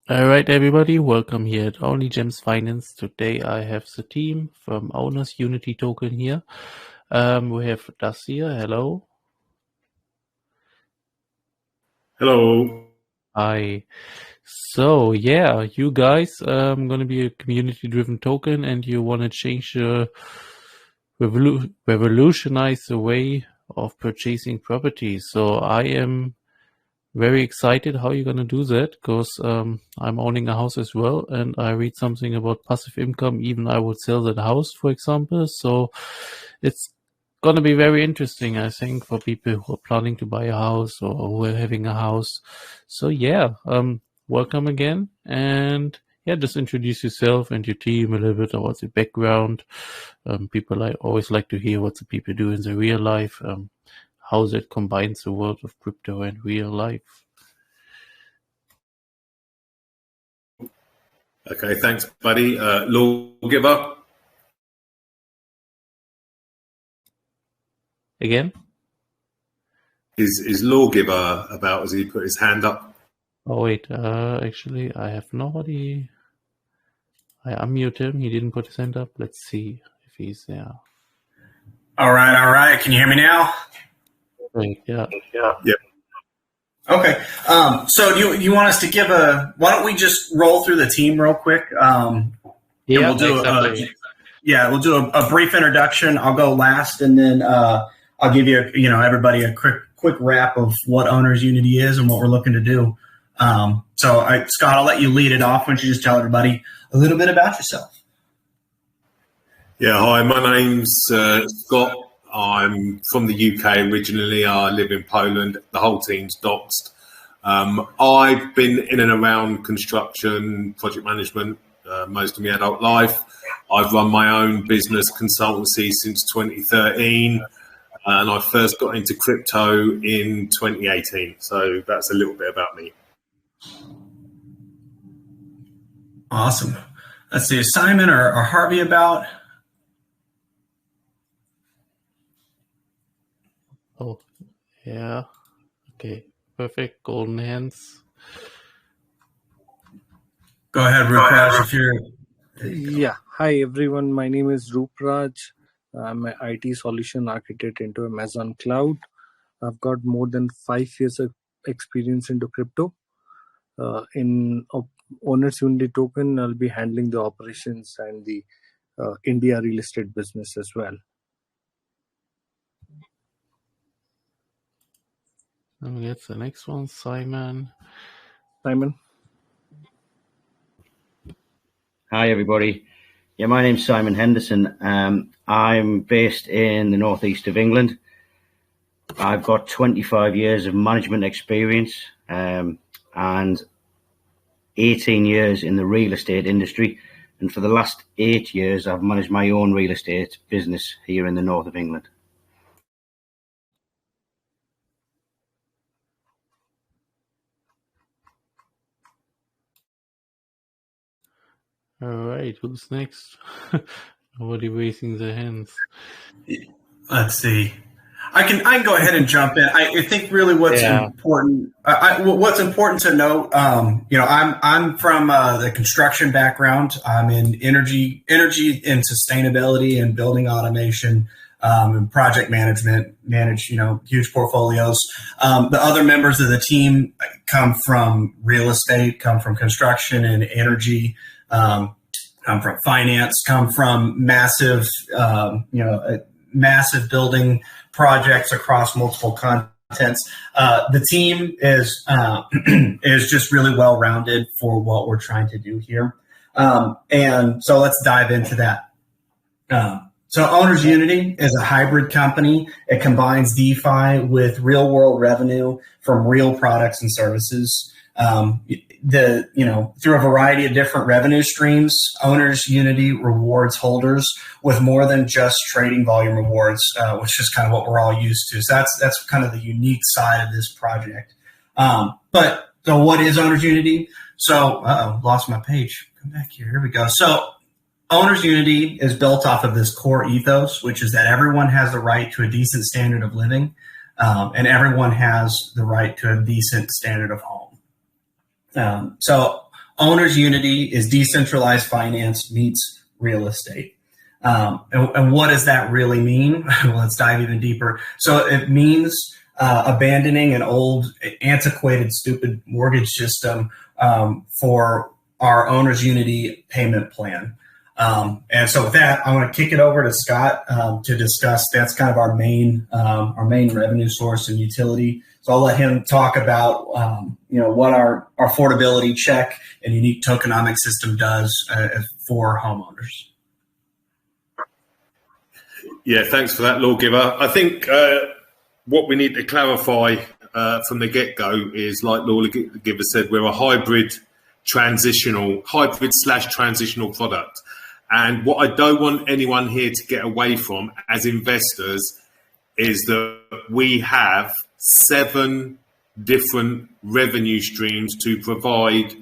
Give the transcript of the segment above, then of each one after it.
All right, everybody, welcome here at OnlyGemsFinance. Today I have the team from Owners Unity Token here. We have Dacia. Hello. Hello. Hi. So yeah, you guys gonna be a community-driven token, and you want to change the revolutionize the way of purchasing properties. So I am very excited how you're gonna do that, because I'm owning a house as well, and I read something about passive income. Even I would sell that house, for example. So it's gonna be very interesting, I think, for people who are planning to buy a house or who are having a house. So yeah, welcome again, and yeah, just introduce yourself and your team a little bit about your background. People always like to hear what the people do in the real life. How that combines the world of crypto and real life. Okay, thanks, buddy. Lawgiver. Again? Is Lawgiver about? Has he put his hand up? Oh wait, actually I have nobody. I unmute him. He didn't put his hand up. Let's see if he's there. All right. Can you hear me now? Great, yeah. Yep. Okay. So do you want us to give why don't we just roll through the team real quick? Yeah, we'll do exactly. we'll do a brief introduction. I'll go last, and then I'll give you everybody a quick wrap of what Owners Unity is and what we're looking to do. Scott, I'll let you lead it off. Why don't you just tell everybody a little bit about yourself? Yeah. Hi, my name's Scott. I'm from the UK originally. I live in Poland. The whole team's doxed. I've been in and around construction, project management, most of my adult life. I've run my own business consultancy since 2013, and I first got into crypto in 2018. So that's a little bit about me. Awesome. Let's see, Simon or Harvey about? Oh, yeah. Okay, perfect. Golden hands. Go ahead, Rukraj, if you're... Yeah. Hi, everyone. My name is Rupraj. I'm an IT solution architect into Amazon Cloud. I've got more than 5 years of experience into crypto. In Owners Unity Token, I'll be handling the operations and the India real estate business as well. And we get the next one, Simon. Simon? Hi, everybody. Yeah, my name's Simon Henderson. I'm based in the northeast of England. I've got 25 years of management experience and 18 years in the real estate industry. And for the last 8 years, I've managed my own real estate business here in the north of England. All right, who's next? Nobody raising their hands. Let's see. I can go ahead and jump in. I think really what's important. What's important to note. I'm from the construction background. I'm in energy and sustainability and building automation and project management. Manage huge portfolios. The other members of the team come from real estate, come from construction and energy. Come from finance. Come from massive building projects across multiple contents. The team is just really well rounded for what we're trying to do here, and so let's dive into that. So Owners Unity is a hybrid company. It combines DeFi with real world revenue from real products and services. Through a variety of different revenue streams, Owners Unity rewards holders with more than just trading volume rewards, which is kind of what we're all used to. So that's kind of the unique side of this project. So what is Owners Unity? So, lost my page. Come back here. Here we go. So Owners Unity is built off of this core ethos, which is that everyone has the right to a decent standard of living, and everyone has the right to a decent standard of home. So Owner's Unity is decentralized finance meets real estate. And what does that really mean? Well, let's dive even deeper. So it means abandoning an old, antiquated, stupid mortgage system for our Owner's Unity payment plan. And so with that, I'm going to kick it over to Scott to discuss. That's kind of our main revenue source and utility. So I'll let him talk about what our affordability check and unique tokenomic system does for homeowners. Yeah, thanks for that, Lawgiver. I think what we need to clarify from the get-go is, like Lawgiver said, we're a hybrid/transitional product. And what I don't want anyone here to get away from as investors is that we have 7 different revenue streams to provide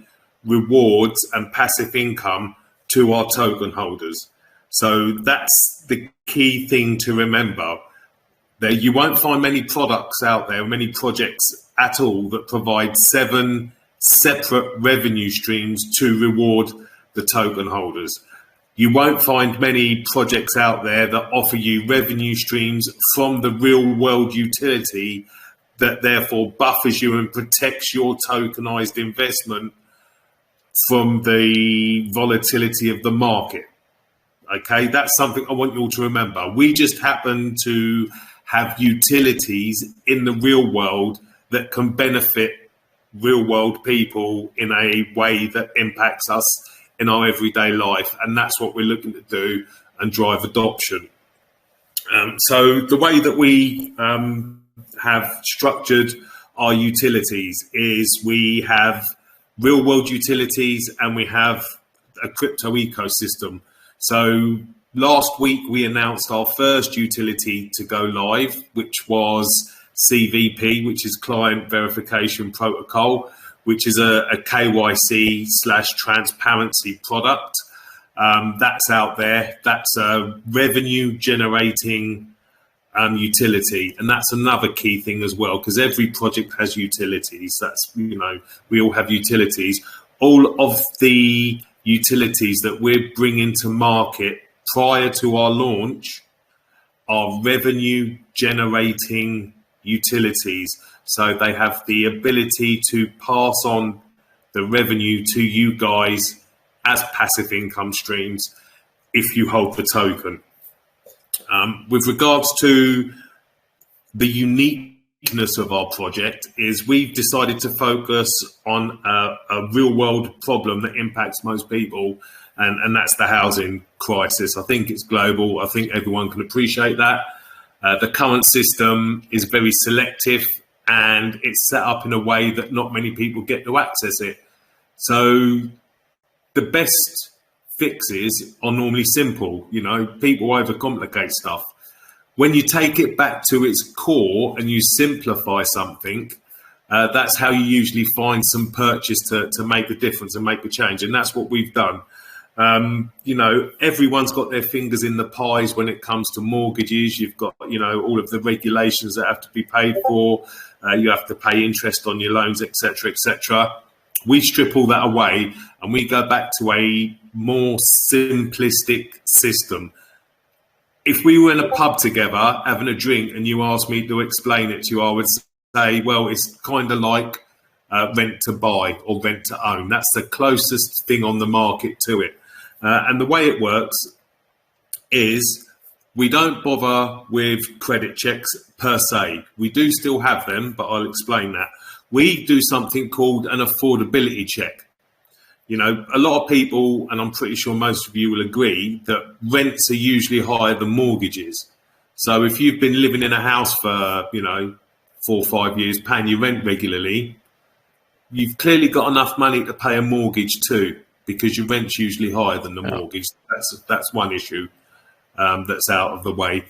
rewards and passive income to our token holders. So that's the key thing to remember. That you won't find many products out there, many projects at all, that provide 7 separate revenue streams to reward the token holders. You won't find many projects out there that offer you revenue streams from the real world utility that therefore buffers you and protects your tokenized investment from the volatility of the market. Okay, that's something I want you all to remember. We just happen to have utilities in the real world that can benefit real world people in a way that impacts us in our everyday life. And that's what we're looking to do and drive adoption. So the way that we have structured our utilities is we have real world utilities and we have a crypto ecosystem. So last week we announced our first utility to go live, which was CVP, which is Client Verification Protocol, which is a KYC/transparency product. That's out there. That's a revenue generating utility. And that's another key thing as well, because every project has utilities. That's, we all have utilities. All of the utilities that we're bringing to market prior to our launch are revenue generating utilities. So they have the ability to pass on the revenue to you guys as passive income streams if you hold the token. With regards to the uniqueness of our project, is we've decided to focus on a real world problem that impacts most people, and that's the housing crisis. I think it's global. I think everyone can appreciate that. The current system is very selective and it's set up in a way that not many people get to access it. So the best fixes are normally simple. People overcomplicate stuff. When you take it back to its core and you simplify something, that's how you usually find some purchase to make a difference and make a change. And that's what we've done. Everyone's got their fingers in the pies when it comes to mortgages. You've got, all of the regulations that have to be paid for. You have to pay interest on your loans, etc., etc. We strip all that away and we go back to a more simplistic system. If we were in a pub together having a drink and you asked me to explain it to you, I would say, well, it's kind of like rent to buy or rent to own. That's the closest thing on the market to it. And the way it works is we don't bother with credit checks per se. We do still have them, but I'll explain that. We do something called an affordability check. A lot of people, and I'm pretty sure most of you will agree, that rents are usually higher than mortgages. So if you've been living in a house for, 4 or 5 years, paying your rent regularly, you've clearly got enough money to pay a mortgage too, because your rent's usually higher than the mortgage. That's one issue that's out of the way.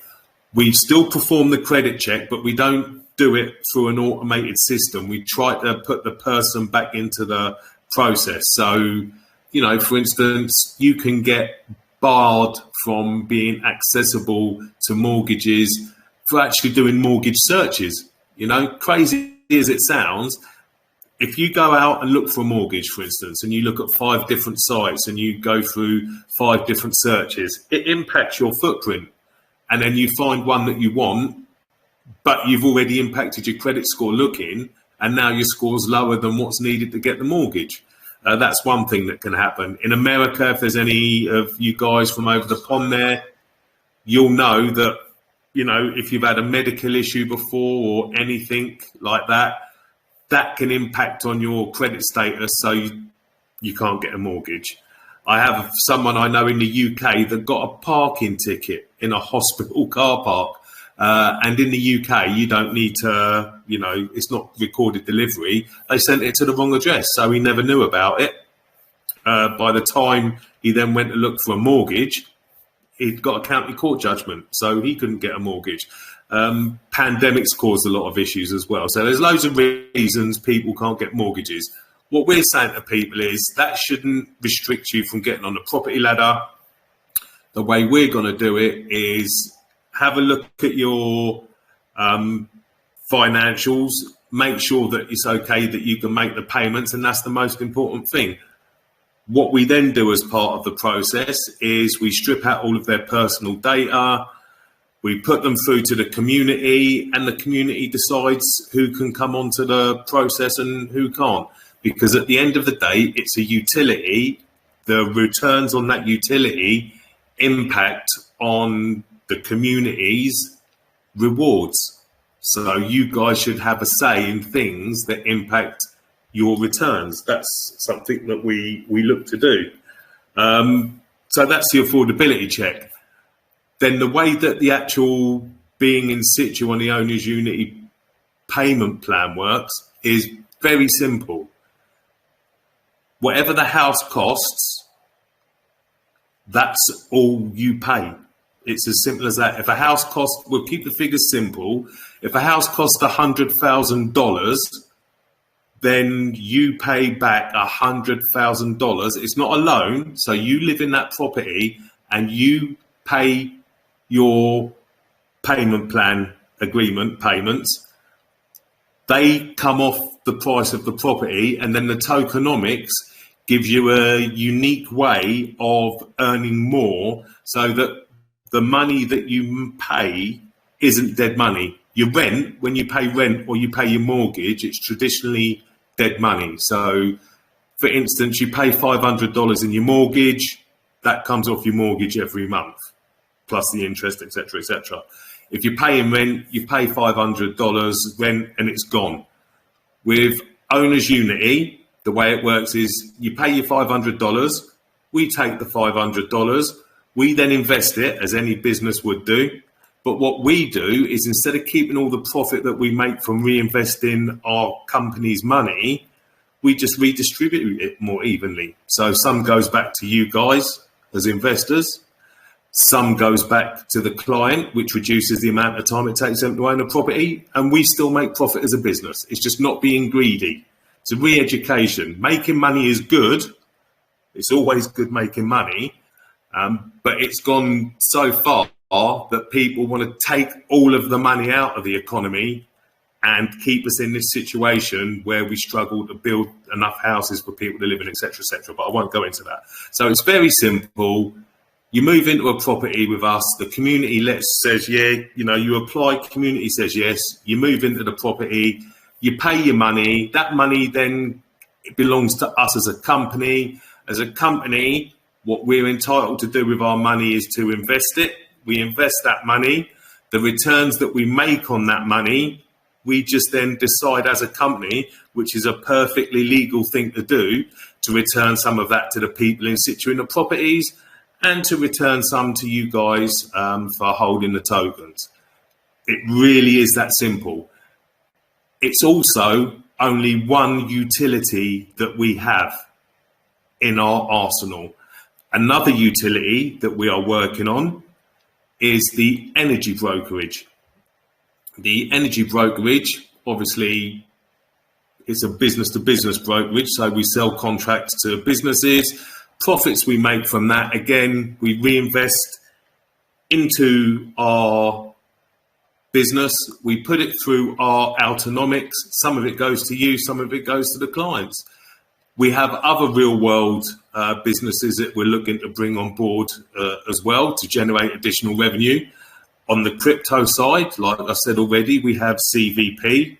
We still perform the credit check, but we don't do it through an automated system. We try to put the person back into the process. So, for instance, you can get barred from being accessible to mortgages for actually doing mortgage searches. Crazy as it sounds, if you go out and look for a mortgage, for instance, and you look at 5 different sites and you go through 5 different searches, it impacts your footprint. And then you find one that you want, but you've already impacted your credit score looking, and now your score's lower than what's needed to get the mortgage. That's one thing that can happen. In America, if there's any of you guys from over the pond there, you'll know that, you know, if you've had a medical issue before or anything like that, that can impact on your credit status, so you can't get a mortgage. I have someone I know in the UK that got a parking ticket in a hospital car park. And in the UK, you don't need to, you know, it's not recorded delivery. They sent it to the wrong address, so he never knew about it. By the time he then went to look for a mortgage, he'd got a county court judgment, so he couldn't get a mortgage. Pandemics caused a lot of issues as well. So there's loads of reasons people can't get mortgages. What we're saying to people is that shouldn't restrict you from getting on the property ladder. The way we're going to do it is have a look at your financials, make sure that it's okay that you can make the payments, and that's the most important thing. What we then do as part of the process is we strip out all of their personal data, we put them through to the community, and the community decides who can come onto the process and who can't. Because at the end of the day, it's a utility. The returns on that utility impact on the community's rewards. So you guys should have a say in things that impact your returns. That's something that we look to do. So that's the affordability check. Then the way that the actual being in situ on the owner's unity payment plan works is very simple. Whatever the house costs, that's all you pay. It's as simple as that. If a house costs, we'll keep the figures simple. If a house costs $100,000, then you pay back $100,000. It's not a loan, so you live in that property and you pay your payment plan agreement payments. They come off the price of the property, and then the tokenomics gives you a unique way of earning more, so that the money that you pay isn't dead money. Your rent, when you pay rent or you pay your mortgage, it's traditionally dead money. So, for instance, you pay $500 in your mortgage, that comes off your mortgage every month, plus the interest, etc., etc. If you're paying rent, you pay $500 rent and it's gone. With owner's unity, the way it works is you pay your $500, we take the $500, we then invest it as any business would do. But what we do is, instead of keeping all the profit that we make from reinvesting our company's money, we just redistribute it more evenly. So some goes back to you guys as investors, some goes back to the client, which reduces the amount of time it takes them to own a property, and we still make profit as a business. It's just not being greedy. It's a re-education. Making money is good. It's always good making money, but it's gone so far that people want to take all of the money out of the economy and keep us in this situation where we struggle to build enough houses for people to live in, etc., etc. But I won't go into that. So it's very simple. You move into a property with us, the community says, yeah, you know, you apply, community says yes, you move into the property, you pay your money, that money then it belongs to us as a company. As a company, what we're entitled to do with our money is to invest it. We invest that money. The returns that we make on that money, we just then decide as a company, which is a perfectly legal thing to do, to return some of that to the people in situ in the properties, and to return some to you guys for holding the tokens. It really is that simple. It's also only one utility that we have in our arsenal. Another utility that we are working on is the energy brokerage. The energy brokerage, obviously, it's a business-to-business brokerage, so we sell contracts to businesses. Profits we make from that, again, we reinvest into our business. We put it through our autonomics. Some of it goes to you, some of it goes to the clients. We have other real world businesses that we're looking to bring on board as well to generate additional revenue. On the crypto side, like I said already, we have CVP.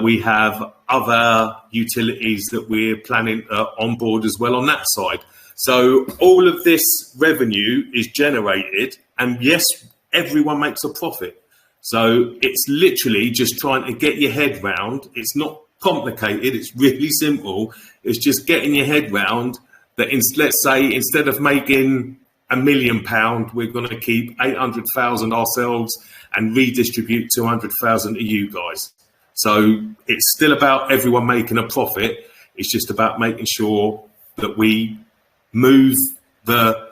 We have other utilities that we're planning on board as well on that side. So all of this revenue is generated, and yes, everyone makes a profit. So it's literally just trying to get your head round. It's not complicated. It's really simple. It's just getting your head round that let's say instead of making £1 million, we're going to keep 800,000 ourselves and redistribute 200,000 to you guys. So it's still about everyone making a profit. It's just about making sure that we move the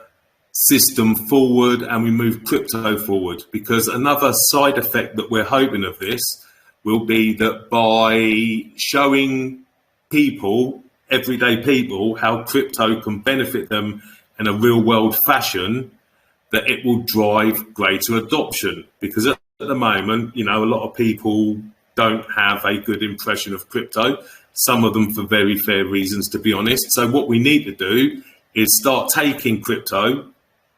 system forward and we move crypto forward, because another side effect that we're hoping of this will be that by showing people, everyday people, how crypto can benefit them in a real world fashion, that it will drive greater adoption. Because at the moment, you know, a lot of people don't have a good impression of crypto, some of them for very fair reasons, to be honest. So what we need to do is start taking crypto,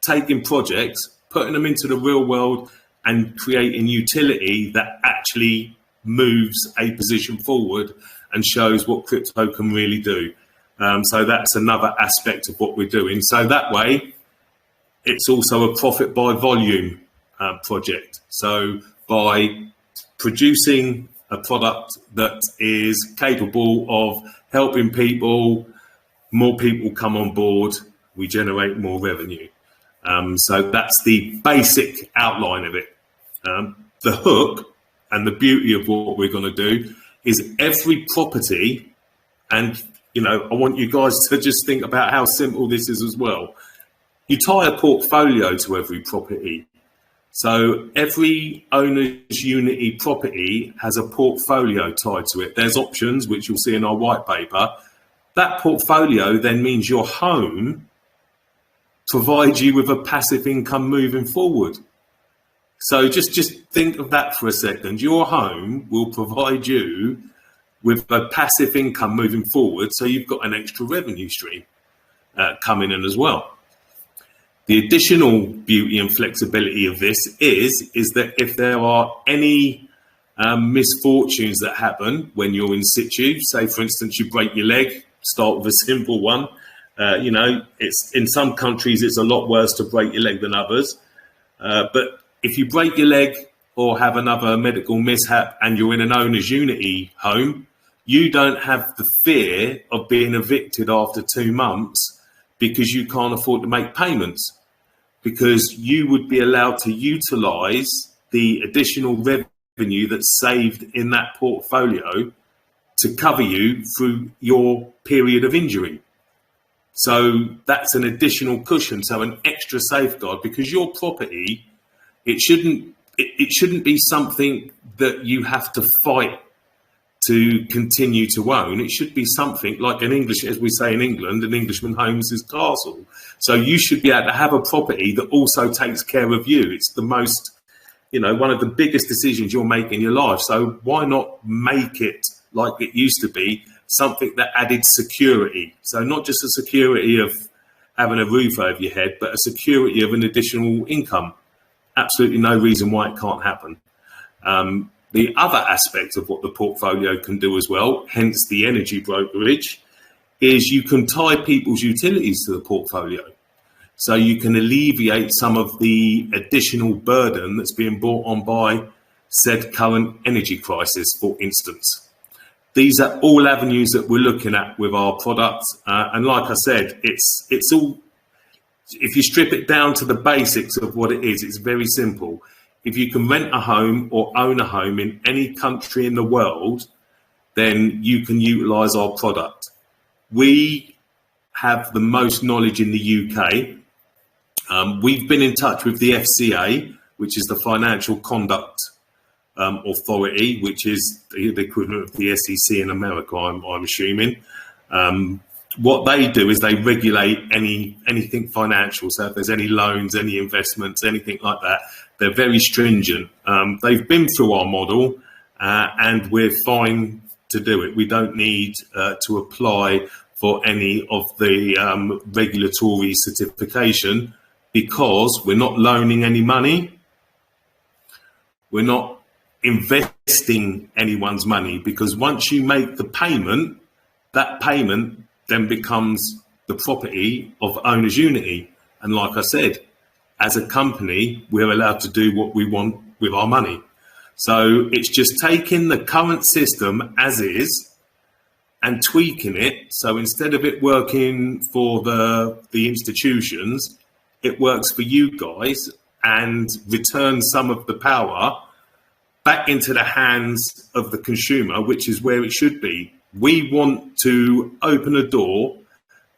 taking projects, putting them into the real world and creating utility that actually moves a position forward and shows what crypto can really do. So that's another aspect of what we're doing. So that way, it's also a profit by volume project. So by producing a product that is capable of helping people, more people come on board, we generate more revenue. So that's the basic outline of it. The hook and the beauty of what we're going to do is every property, and you know, I want you guys to just think about how simple this is as well. You tie a portfolio to every property. So every owner's unity property has a portfolio tied to it. There's options, which you'll see in our white paper. That portfolio then means your home provides you with a passive income moving forward. So just think of that for a second. Your home will provide you with a passive income moving forward, so you've got an extra revenue stream coming in as well. The additional beauty and flexibility of this is that if there are any misfortunes that happen when you're in situ, say for instance you break your leg, start with a simple one. You know, it's in some countries it's a lot worse to break your leg than others. But if you break your leg or have another medical mishap and you're in an owner's unity home, you don't have the fear of being evicted after 2 months because you can't afford to make payments, because you would be allowed to utilize the additional revenue that's saved in that portfolio to cover you through your period of injury. So that's an additional cushion, so an extra safeguard, because your property, it shouldn't be something that you have to fight to continue to own. It should be something like an English, as we say in England, an Englishman owns his castle. So you should be able to have a property that also takes care of you. It's the most, you know, one of the biggest decisions you'll make in your life. So why not make it like it used to be, something that added security? So not just a security of having a roof over your head, but a security of an additional income. Absolutely no reason why it can't happen. The other aspect of what the portfolio can do as well, hence the energy brokerage, is you can tie people's utilities to the portfolio. So you can alleviate some of the additional burden that's being brought on by said current energy crisis, for instance. These are all avenues that we're looking at with our products. And like I said, it's all, if you strip it down to the basics of what it is, it's very simple. If you can rent a home or own a home in any country in the world, then you can utilize our product. We have the most knowledge in the UK. We've been in touch with the FCA, which is the Financial Conduct Authority, which is the equivalent of the SEC in America, I'm assuming. what they do is they regulate anything financial. So if there's any loans, any investments, anything like that, they're very stringent. They've been through our model, and we're fine to do it. We don't need to apply for any of the regulatory certification, because we're not loaning any money. We're not investing anyone's money, because once you make the payment, that payment then becomes the property of owner's unity. And like I said, as a company, we're allowed to do what we want with our money. So it's just taking the current system as is and tweaking it. So instead of it working for the institutions, it works for you guys, and returns some of the power back into the hands of the consumer, which is where it should be. We want to open a door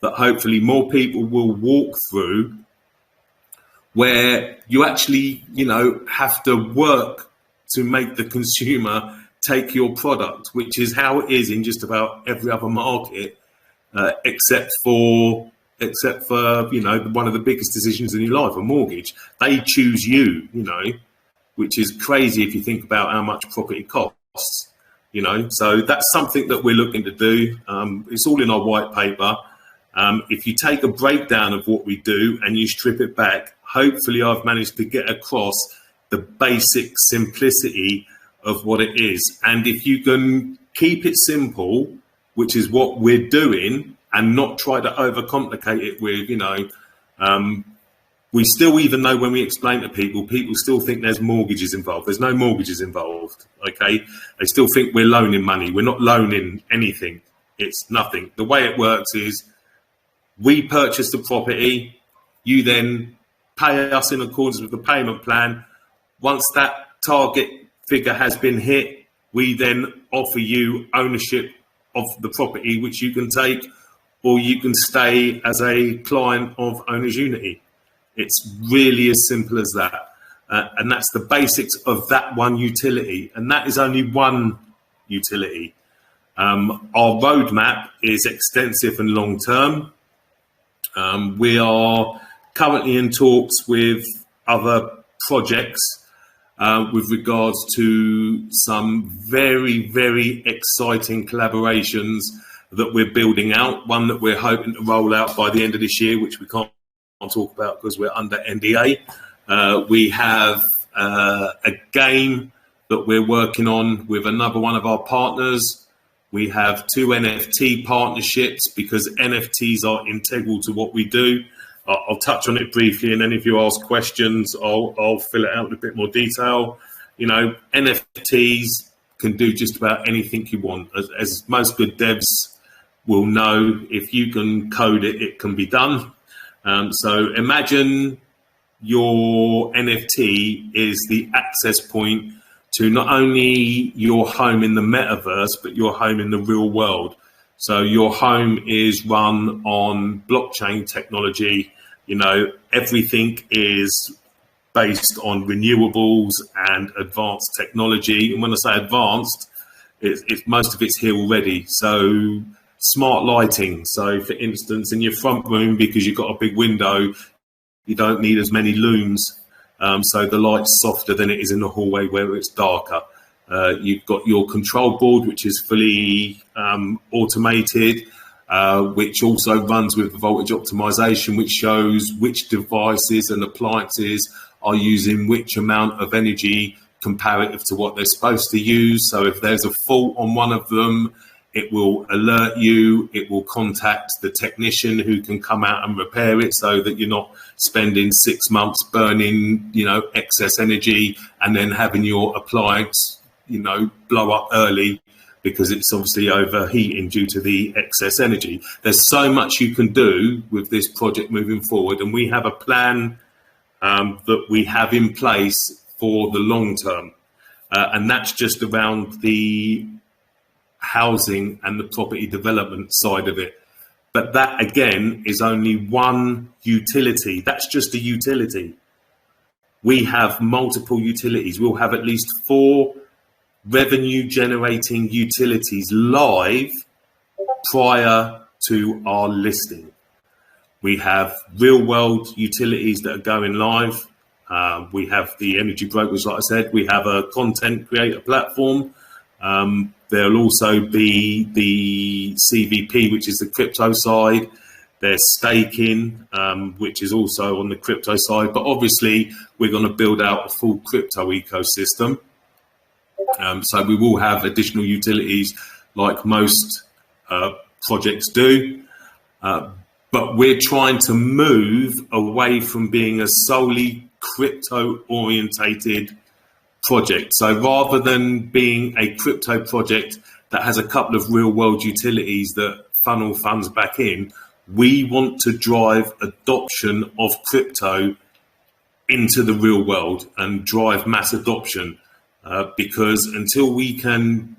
that hopefully more people will walk through, where you actually, have to work to make the consumer take your product, which is how it is in just about every other market, except for one of the biggest decisions in your life, a mortgage. They choose you, which is crazy if you think about how much property costs. So that's something that we're looking to do. It's all in our white paper. If you take a breakdown of what we do and you strip it back, hopefully I've managed to get across the basic simplicity of what it is. And if you can keep it simple, which is what we're doing, and not try to overcomplicate it with, we still, even though when we explain to people still think there's mortgages involved. There's no mortgages involved, okay? They still think we're loaning money. We're not loaning anything. It's nothing. The way it works is we purchase the property, you then pay us in accordance with the payment plan. Once that target figure has been hit, we then offer you ownership of the property, which you can take, or you can stay as a client of owner's unity. It's really as simple as that. And that's the basics of that one utility. And that is only one utility. Our roadmap is extensive and long term. We are currently in talks with other projects with regards to some very, very exciting collaborations that we're building out. One that we're hoping to roll out by the end of this year, which we can't talk about because we're under NDA. We have a game that we're working on with another one of our partners. We have 2 NFT partnerships, because NFTs are integral to what we do. I'll touch on it briefly, and then if you ask questions, I'll fill it out in a bit more detail. NFTs can do just about anything you want. As most good devs will know, if you can code it, it can be done. So imagine your NFT is the access point to not only your home in the metaverse, but your home in the real world. So your home is run on blockchain technology. Everything is based on renewables and advanced technology. And when I say advanced, it's most of it's here already. So smart lighting. So for instance, in your front room, because you've got a big window, you don't need as many looms. So the light's softer than it is in the hallway where it's darker. You've got your control board, which is fully automated, which also runs with voltage optimization, which shows which devices and appliances are using which amount of energy comparative to what they're supposed to use. So if there's a fault on one of them, it will alert you, it will contact the technician who can come out and repair it, so that you're not spending 6 months burning, excess energy and then having your appliance, blow up early because it's obviously overheating due to the excess energy. There's so much you can do with this project moving forward, and we have a plan that we have in place for the long term. And that's just around the housing and the property development side of it. But that, again, is only one utility. That's just a utility. We have multiple utilities. We'll have at least 4 revenue generating utilities live prior to our listing. We have real world utilities that are going live. We have the energy brokers, like I said. We have a content creator platform. There'll also be the CVP, which is the crypto side. There's staking, which is also on the crypto side. But obviously, we're going to build out a full crypto ecosystem. So we will have additional utilities like most projects do. But we're trying to move away from being a solely crypto-orientated project. So rather than being a crypto project that has a couple of real-world utilities that funnel funds back in, we want to drive adoption of crypto into the real world and drive mass adoption. Because until we can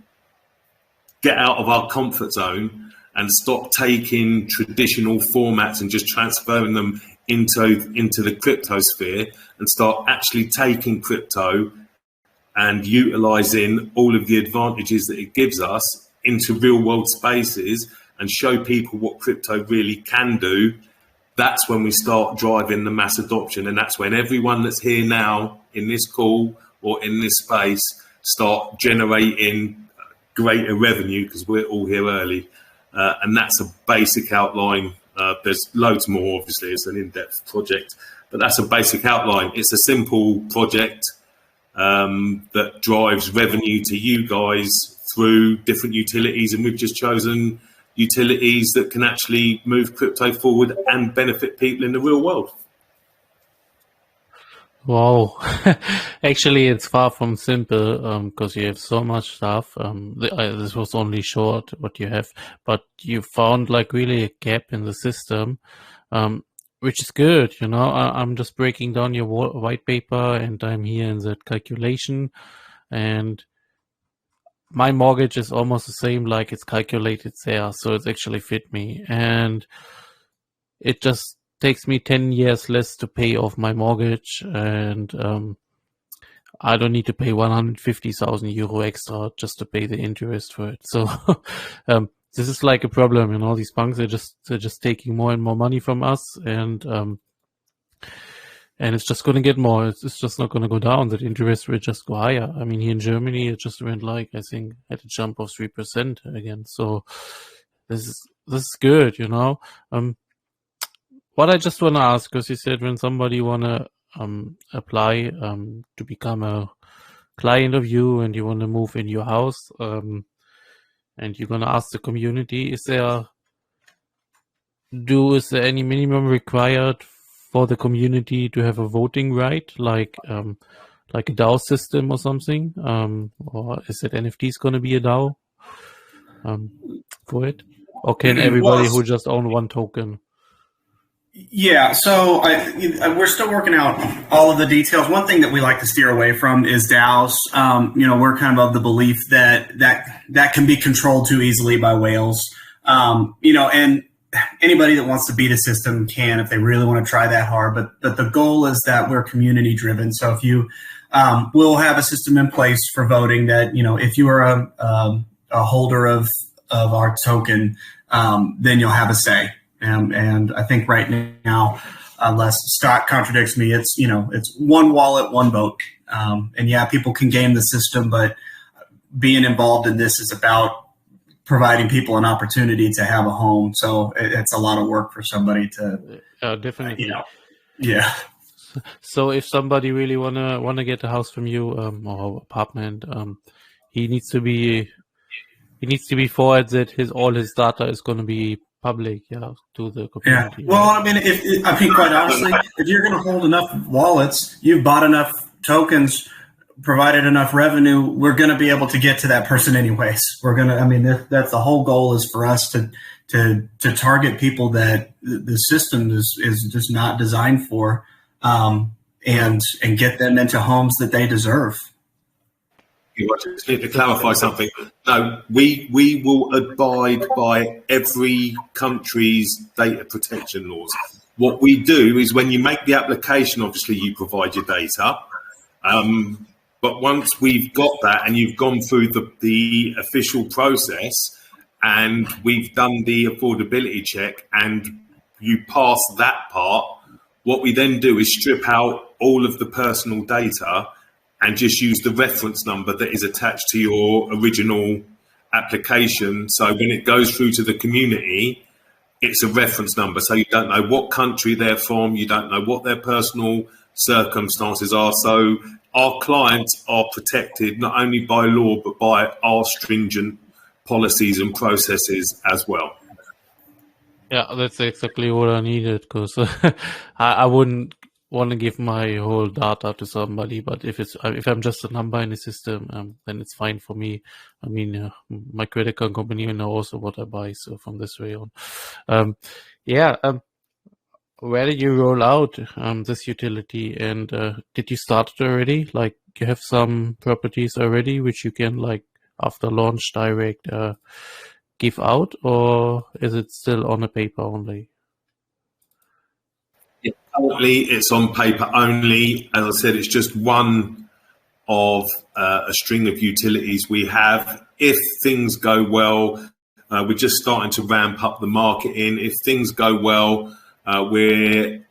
get out of our comfort zone and stop taking traditional formats and just transferring them into the crypto sphere and start actually taking crypto and utilizing all of the advantages that it gives us into real world spaces and show people what crypto really can do, that's when we start driving the mass adoption. And that's when everyone that's here now in this call or in this space start generating greater revenue, because we're all here early. And that's a basic outline. There's loads more, obviously. It's an in-depth project, but that's a basic outline. It's a simple project that drives revenue to you guys through different utilities, and we've just chosen utilities that can actually move crypto forward and benefit people in the real world. Wow. Actually, it's far from simple, because you have so much stuff. This was only short what you have, but you found like really a gap in the system, which is good. You know, I'm just breaking down your white paper and I'm here in that calculation, and my mortgage is almost the same, like it's calculated there. So it's actually fit me, and it just takes me 10 years less to pay off my mortgage, and I don't need to pay 150,000 euro extra just to pay the interest for it. So this is like a problem, you know. These banks they're just taking more and more money from us, and it's just going to get more. It's just not going to go down. That interest will just go higher. I mean, here in Germany, it just went like, I think, at a jump of 3% again. So this is good, you know. What I just want to ask, because you said when somebody want to apply to become a client of you and you want to move in your house, and you're going to ask the community, is there any minimum required for the community to have a voting right, like a DAO system or something? Or is it NFTs going to be a DAO for it? Or can everybody who just own one token? Yeah, so we're still working out all of the details. One thing that we like to steer away from is DAOs. We're kind of the belief that can be controlled too easily by whales. And anybody that wants to beat a system can if they really want to try that hard. But the goal is that we're community driven. So if you we'll have a system in place for voting that, if you are a holder of our token, then you'll have a say. And I think right now, unless Scott contradicts me, it's one wallet, one vote. And yeah, people can game the system, but being involved in this is about providing people an opportunity to have a home. So it's a lot of work for somebody to, definitely. Yeah. So if somebody really wanna get a house from you, or apartment, he needs to be forward that all his data is going to be public, to the community. Yeah. Well, I mean, quite honestly, if you're going to hold enough wallets, you've bought enough tokens, provided enough revenue, we're going to be able to get to that person anyways. That's the whole goal, is for us to target people that the system is just not designed for, and get them into homes that they deserve. I just need to clarify something. No, we will abide by every country's data protection laws. What we do is, when you make the application, obviously you provide your data. But once we've got that and you've gone through the official process, and we've done the affordability check and you pass that part, what we then do is strip out all of the personal data and just use the reference number that is attached to your original application. So when it goes through to the community, it's a reference number. So you don't know what country they're from, you don't know what their personal circumstances are. So our clients are protected not only by law, but by our stringent policies and processes as well. Yeah, that's exactly what I needed, because I wouldn't want to give my whole data to somebody, but if I'm just a number in the system, then it's fine for me. I mean, my credit card company will know also what I buy, so from this way on. Where did you roll out this utility, and did you start it already? Like, you have some properties already which you can, like, after launch direct give out, or is it still on a paper only? Yeah, currently it's on paper only. As I said, it's just one of a string of utilities we have. If things go well, we're just starting to ramp up the marketing. If things go well, we're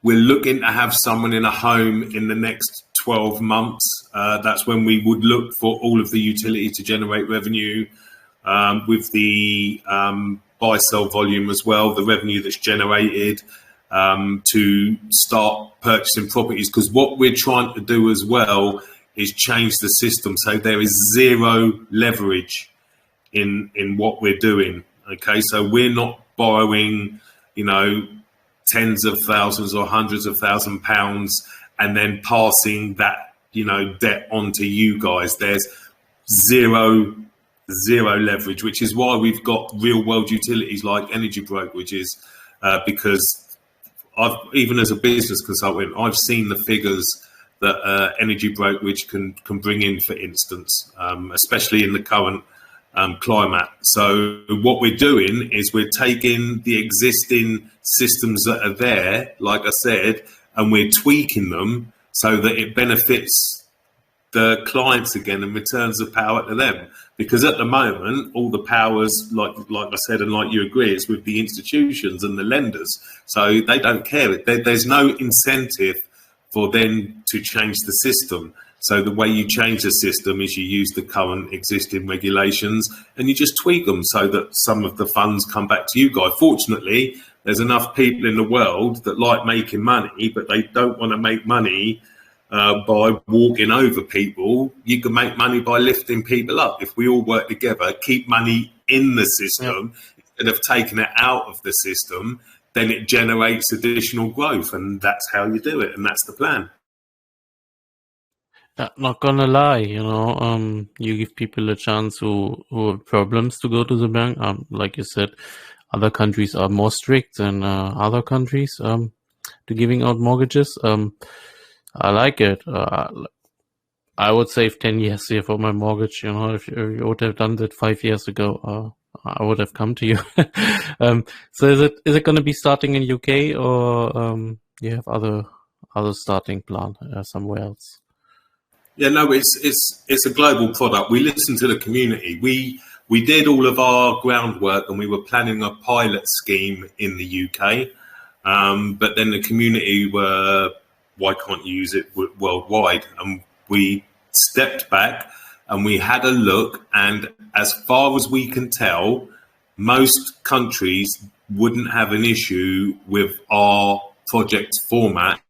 looking to have someone in a home in the next 12 months. That's when we would look for all of the utility to generate revenue, with the buy-sell volume as well, the revenue that's generated, to start purchasing properties. Because what we're trying to do as well is change the system so there is zero leverage in what we're doing. Okay, so we're not borrowing, tens of thousands or hundreds of £1,000s and then passing that, debt onto you guys. There's zero leverage, which is why we've got real world utilities like energy brokerages, because even as a business consultant, I've seen the figures that energy brokerage can bring in, for instance, especially in the current climate. So what we're doing is we're taking the existing systems that are there, like I said, and we're tweaking them so that it benefits the clients again and returns the power to them. Because at the moment, all the powers, like I said, and like you agree, it's with the institutions and the lenders. So they don't care. There's no incentive for them to change the system. So the way you change the system is you use the current existing regulations and you just tweak them so that some of the funds come back to you guys. Fortunately, there's enough people in the world that like making money, but they don't want to make money by walking over people. You can make money by lifting people up. If we all work together, keep money in the system, instead of taking it out of the system, then it generates additional growth, and that's how you do it, and that's the plan. Not gonna lie, you give people a chance who have problems to go to the bank. Like you said, other countries are more strict than other countries to giving out mortgages. I like it. I would save 10 years here for my mortgage. If you would have done that 5 years ago, I would have come to you. So is it going to be starting in UK, or you have other starting plan somewhere else? Yeah, no, it's a global product. We listen to the community. We did all of our groundwork and we were planning a pilot scheme in the UK, but then the community were, why can't you use it worldwide? And we stepped back and we had a look, and as far as we can tell, most countries wouldn't have an issue with our project format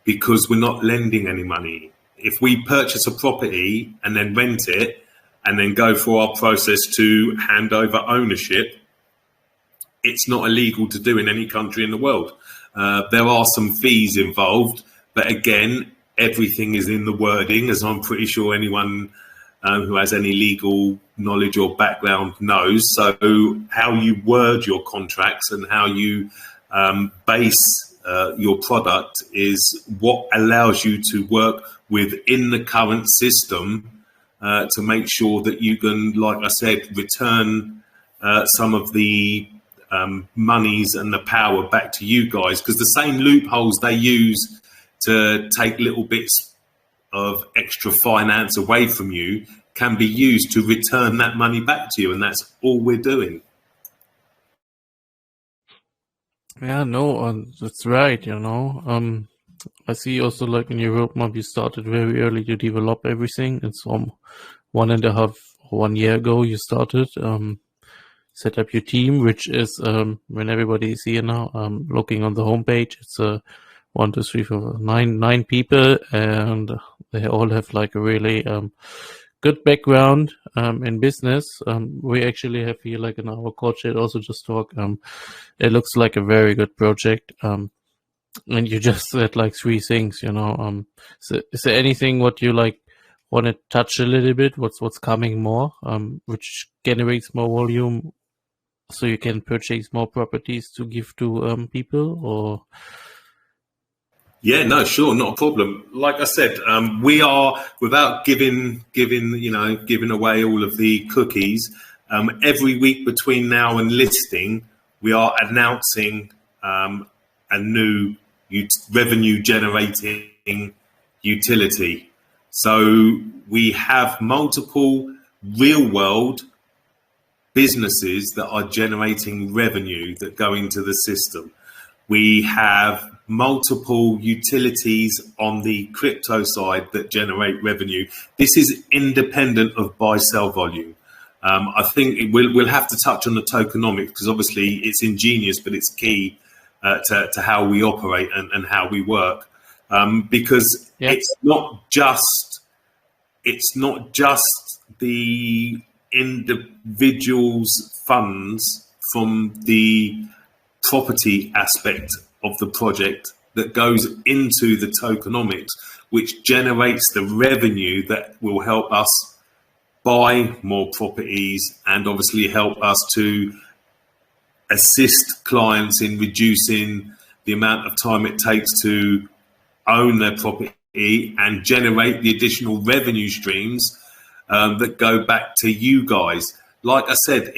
because we're not lending any money. If we purchase a property and then rent it and then go through our process to hand over ownership, it's not illegal to do in any country in the world. There are some fees involved, but again, everything is in the wording, as I'm pretty sure anyone who has any legal knowledge or background knows. So how you word your contracts and how you base your product is what allows you to work within the current system to make sure that you can, like I said, return some of the monies and the power back to you guys, because the same loopholes they use to take little bits of extra finance away from you, can be used to return that money back to you, and that's all we're doing. Yeah, no, that's right, you know. I see also like in your roadmap, you started very early to develop everything. It's 1 year ago you started, set up your team, which is, when everybody is here now, looking on the homepage, it's 1, 2, 3, 4, 9 people, and they all have like a really, good background, in business. We actually have here like in our call chat also just talk, it looks like a very good project. And you just said like 3 things, you know. So is there anything what you like want to touch a little bit? What's coming more, which generates more volume, so you can purchase more properties to give to people, or? Yeah, no, sure, not a problem. Like I said, we are, without giving away all of the cookies. Every week between now and listing, we are announcing a new revenue generating utility. So we have multiple real world businesses that are generating revenue that go into the system. We have multiple utilities on the crypto side that generate revenue. This is independent of buy-sell volume. I think we'll have to touch on the tokenomics, because obviously it's ingenious, but it's key to how we operate and how we work. Because it's not just the individual's funds from the property aspect of the project that goes into the tokenomics, which generates the revenue that will help us buy more properties and obviously help us to assist clients in reducing the amount of time it takes to own their property and generate the additional revenue streams that go back to you guys. Like I said,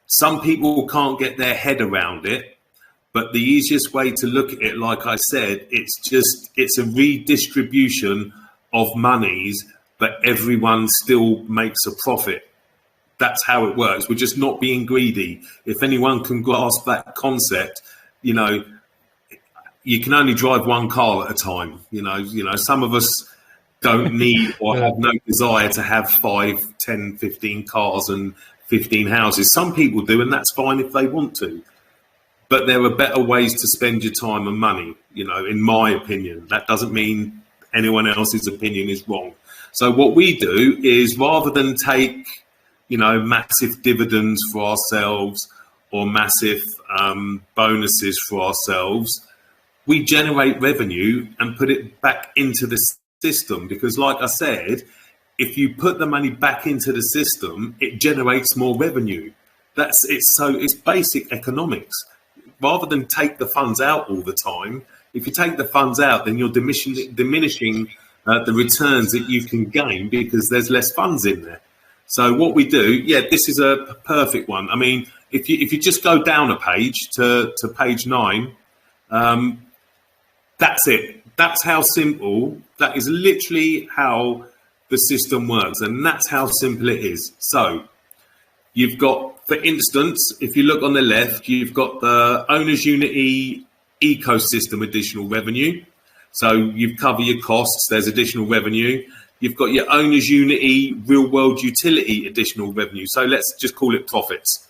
some people can't get their head around it, but the easiest way to look at it, like I said, it's a redistribution of monies, but everyone still makes a profit. That's how it works. We're just not being greedy. If anyone can grasp that concept, you can only drive one car at a time. Some of us don't need or have no desire to have 5, 10, 15 cars and 15 houses. Some people do, and that's fine if they want to. But there are better ways to spend your time and money, in my opinion. That doesn't mean anyone else's opinion is wrong. So what we do is, rather than take, massive dividends for ourselves or massive bonuses for ourselves, we generate revenue and put it back into the system. Because like I said, if you put the money back into the system, it generates more revenue. It's basic economics. Rather than take the funds out all the time, if you take the funds out, then you're diminishing the returns that you can gain because there's less funds in there. So what we do, this is a perfect one. I mean, if you just go down a page to page 9, that's it. That's how simple. That is literally how the system works, and that's how simple it is. So you've got, for instance, if you look on the left, you've got the Owner's Unity ecosystem additional revenue. So you cover your costs, there's additional revenue. You've got your Owner's Unity real world utility additional revenue. So let's just call it profits.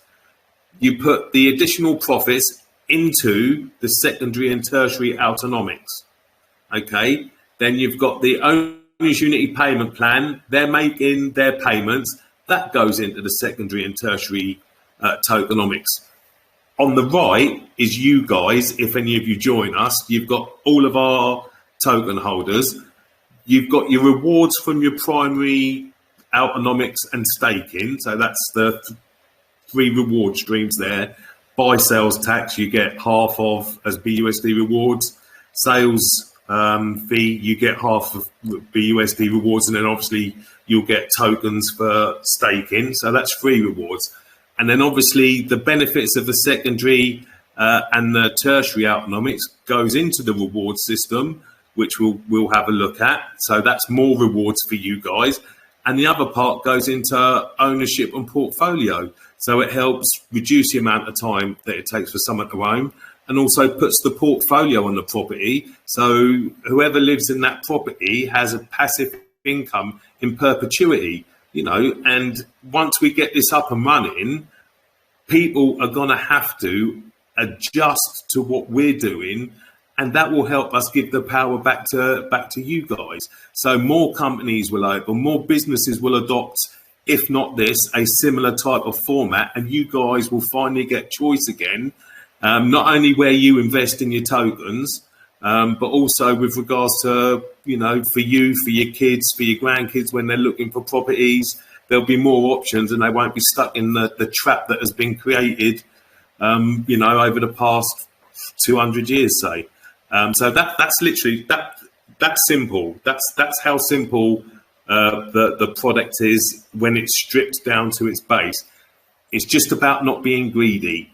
You put the additional profits into the secondary and tertiary autonomics. Okay, then you've got the Owner's Unity payment plan. They're making their payments. That goes into the secondary and tertiary tokenomics. On the right is you guys. If any of you join us, you've got all of our token holders. You've got your rewards from your primary autonomics and staking. So that's the 3 reward streams there. Buy sales tax, you get half of as BUSD rewards. Sales fee, you get half of BUSD rewards, and then obviously you'll get tokens for staking. So that's 3 rewards. And then obviously the benefits of the secondary and the tertiary autonomics goes into the reward system, which we'll have a look at. So that's more rewards for you guys. and the other part goes into ownership and portfolio. So it helps reduce the amount of time that it takes for someone to own, and also puts the portfolio on the property. So whoever lives in that property has a passive income in perpetuity, and once we get this up and running, people are going to have to adjust to what we're doing, and that will help us give the power back to you guys. So more companies will open, more businesses will adopt, if not this, a similar type of format, and you guys will finally get choice again, not only where you invest in your tokens, but also with regards to, for you, for your kids, for your grandkids, when they're looking for properties, there'll be more options and they won't be stuck in the trap that has been created, over the past 200 years, say. So that's literally, that's simple. That's how simple the product is when it's stripped down to its base. It's just about not being greedy.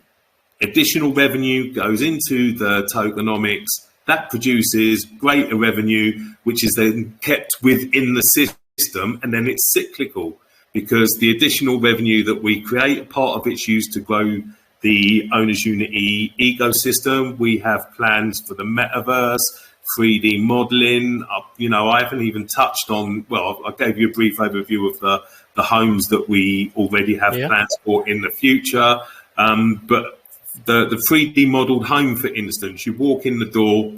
Additional revenue goes into the tokenomics. That produces greater revenue, which is then kept within the system, and then it's cyclical because the additional revenue that we create, part of it's used to grow the Owners Unity ecosystem. We have plans for the metaverse, 3D modeling. I haven't even touched on, well, I gave you a brief overview of the homes that we already have plans for in the future. But the 3D modeled home, for instance, you walk in the door,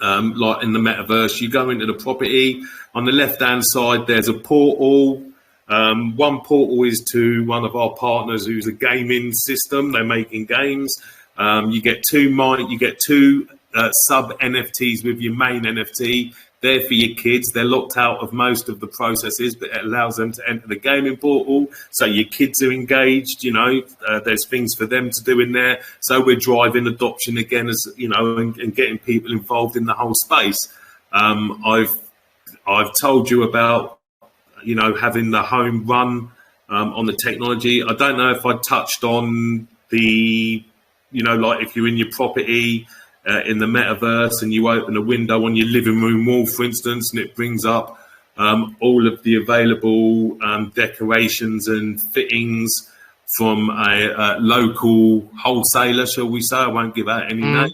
like in the metaverse, you go into the property. On the left-hand side, there's a portal. One portal is to one of our partners who's a gaming system. They're making games. You get two sub NFTs with your main NFT. They're for your kids. They're locked out of most of the processes, but it allows them to enter the gaming portal. So your kids are engaged, there's things for them to do in there. So we're driving adoption again, and getting people involved in the whole space. I've told you about, having the home run on the technology. I don't know if I touched on the, like if you're in your property, in the metaverse and you open a window on your living room wall, for instance, and it brings up all of the available decorations and fittings from a local wholesaler, shall we say. I won't give out any names.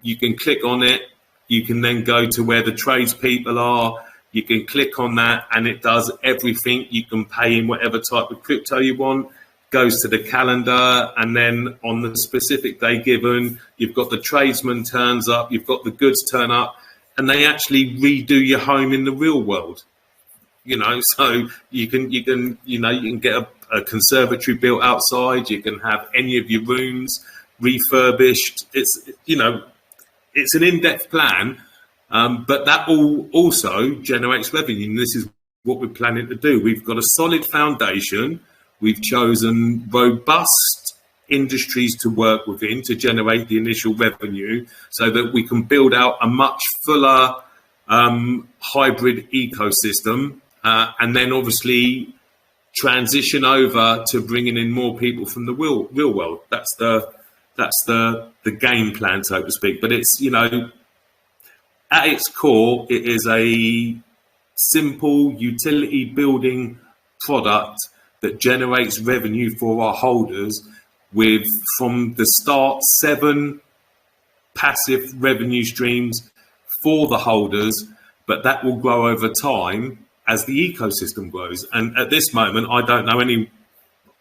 You can click on it. You can then go to where the tradespeople are. You can click on that and it does everything. You can pay in whatever type of crypto you want. Goes to the calendar, and then on the specific day given, you've got the tradesman turns up, you've got the goods turn up, and they actually redo your home in the real world. So you can get a conservatory built outside. You can have any of your rooms refurbished. It's an in-depth plan, but that also generates revenue, and this is what we're planning to do. We've got a solid foundation. We've chosen robust industries to work within to generate the initial revenue so that we can build out a much fuller hybrid ecosystem, and then obviously transition over to bringing in more people from the real world. That's the game plan, so to speak. But it's, at its core, it is a simple utility building product that generates revenue for our holders with, from the start, 7 passive revenue streams for the holders, but that will grow over time as the ecosystem grows. And at this moment, I don't know any,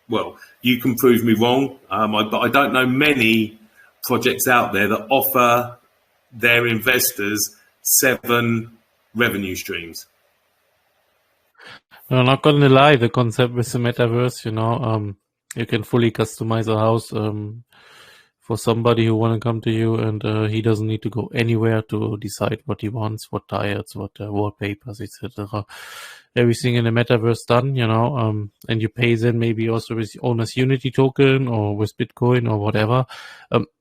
well, you can prove me wrong, but I don't know many projects out there that offer their investors 7 revenue streams. I'm not gonna lie, the concept with the metaverse, you can fully customize a house for somebody who want to come to you, and he doesn't need to go anywhere to decide what he wants, what tires, what wallpapers, etc. Everything in the metaverse done, and you pay then maybe also with owner's Unity token or with Bitcoin or whatever.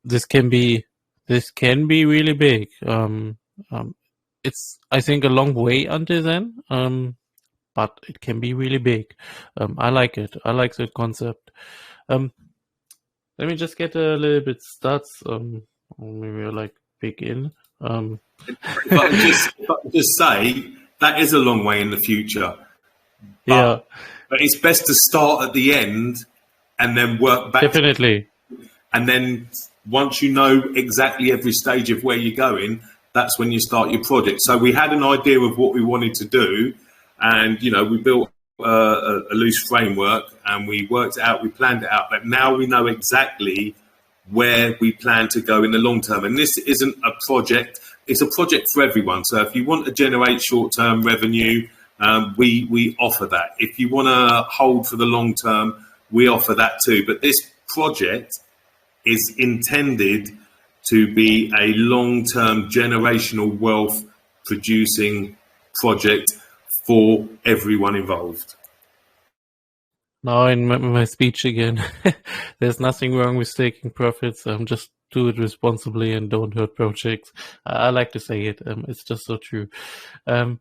This can be really big. It's, I think, a long way until then. But it can be really big. I like it. I like the concept. Let me just get a little bit stats. Maybe I'll begin. If I just say that is a long way in the future. But it's best to start at the end and then work back. Definitely. And then once you know exactly every stage of where you're going, that's when you start your project. So we had an idea of what we wanted to do, and we built a loose framework, and we worked it out, we planned it out, but now we know exactly where we plan to go in the long term. And this isn't a project, it's a project for everyone. So if you want to generate short-term revenue, we offer that. If you want to hold for the long term, we offer that too. But this project is intended to be a long-term generational wealth producing project for everyone involved. Now in my speech again, there's nothing wrong with taking profits. Just do it responsibly and don't hurt projects. I like to say it. It's just so true. I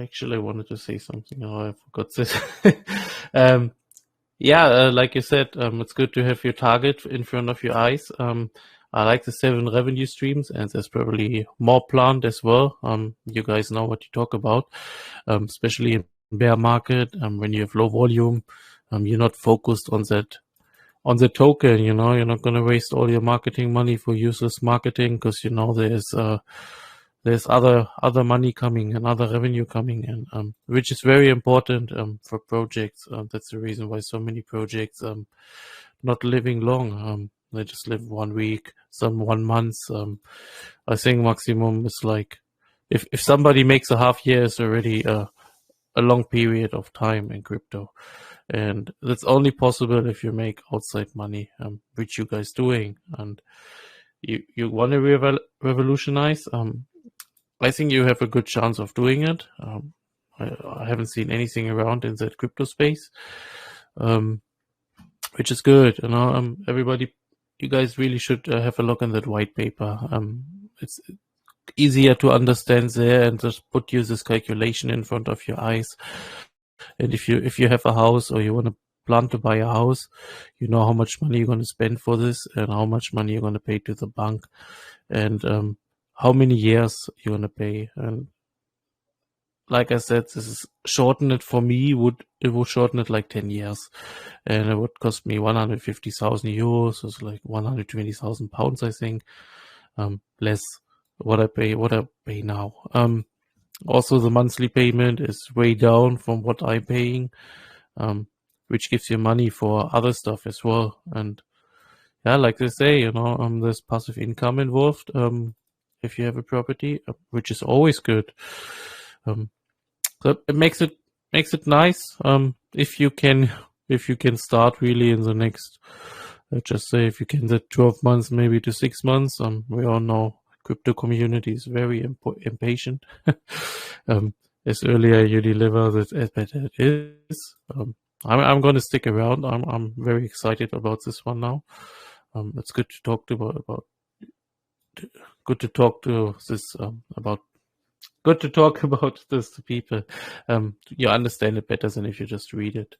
actually wanted to say something. Oh, I forgot this. Like you said, it's good to have your target in front of your eyes. I like the 7 revenue streams, and there's probably more planned as well. You guys know what you talk about, especially in bear market. When you have low volume, you're not focused on the token. You're not going to waste all your marketing money for useless marketing, because there's other money coming and other revenue coming in, which is very important for projects. That's the reason why so many projects not living long. They just live 1 week, some 1 month. I think maximum is like if somebody makes a half year, is already a long period of time in crypto, and that's only possible if you make outside money, which you guys doing, and you want to revolutionize. I think you have a good chance of doing it. I haven't seen anything around in that crypto space, which is good. Everybody, you guys really should have a look in that white paper. It's easier to understand there, and just put this calculation in front of your eyes. And if you have a house, or you want to plan to buy a house, you know how much money you're going to spend for this, and how much money you're going to pay to the bank, and how many years you're going to pay. And like I said, this is shorten it for me. It would shorten it like 10 years, and it would cost me 150,000 euros. So it's like 120,000 pounds, I think, less what I pay now. Also, the monthly payment is way down from what I'm paying, which gives you money for other stuff as well. And yeah, like they say, there's passive income involved if you have a property, which is always good. So it makes it nice if you can start really in the next, let's just say, if you can get 12 months, maybe to 6 months. We all know crypto community is very impatient. As earlier you deliver, as better it is. I'm going to stick around. I'm very excited about this one now. It's good to talk about this to people. You understand it better than if you just read it.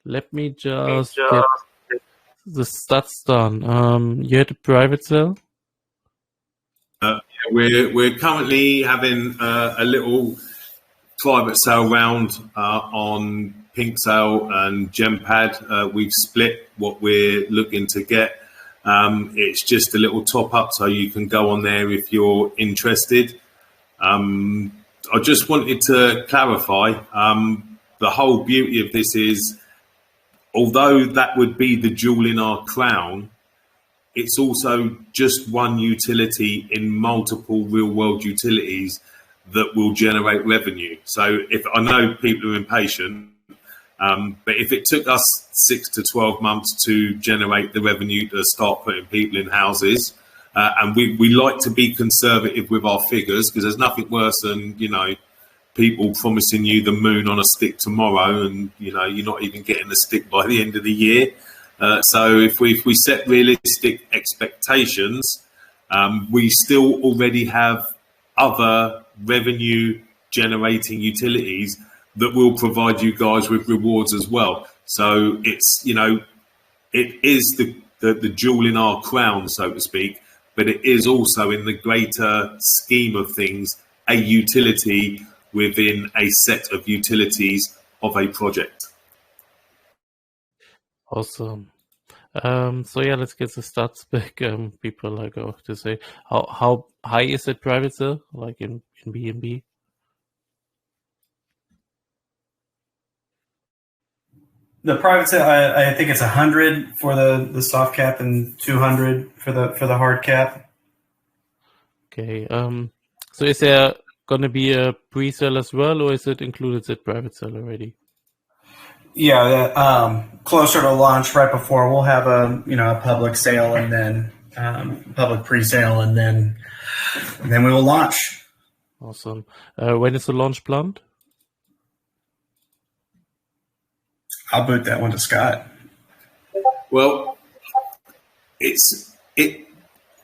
Let me just get the stats done. You had a private sale? We're currently having a little private sale round on Pink Sale and Gempad. We've split what we're looking to get. It's just a little top up, so you can go on there if you're interested. I just wanted to clarify, the whole beauty of this is, although that would be the jewel in our crown, it's also just one utility in multiple real world utilities that will generate revenue. So if I know people are impatient, but if it took us 6 to 12 months to generate the revenue to start putting people in houses, and we like to be conservative with our figures, because there's nothing worse than, people promising you the moon on a stick tomorrow, and, you're not even getting the stick by the end of the year. So if we set realistic expectations, we still already have other revenue generating utilities that will provide you guys with rewards as well. So it's, it is the jewel in our crown, so to speak. but it is also, in the greater scheme of things, a utility within a set of utilities of a project. Awesome. So yeah, let's get the stats back. People like to say, how high is it private sale, like in B&B? The private sale, I think it's 100 for the soft cap and 200 for the hard cap. Okay. So is there gonna be a pre-sale as well, or is it included at private sale already? Yeah, closer to launch, right before, we'll have a public sale and then public pre-sale, and then we will launch. Awesome. When is the launch planned? I'll boot that one to Scott. Well,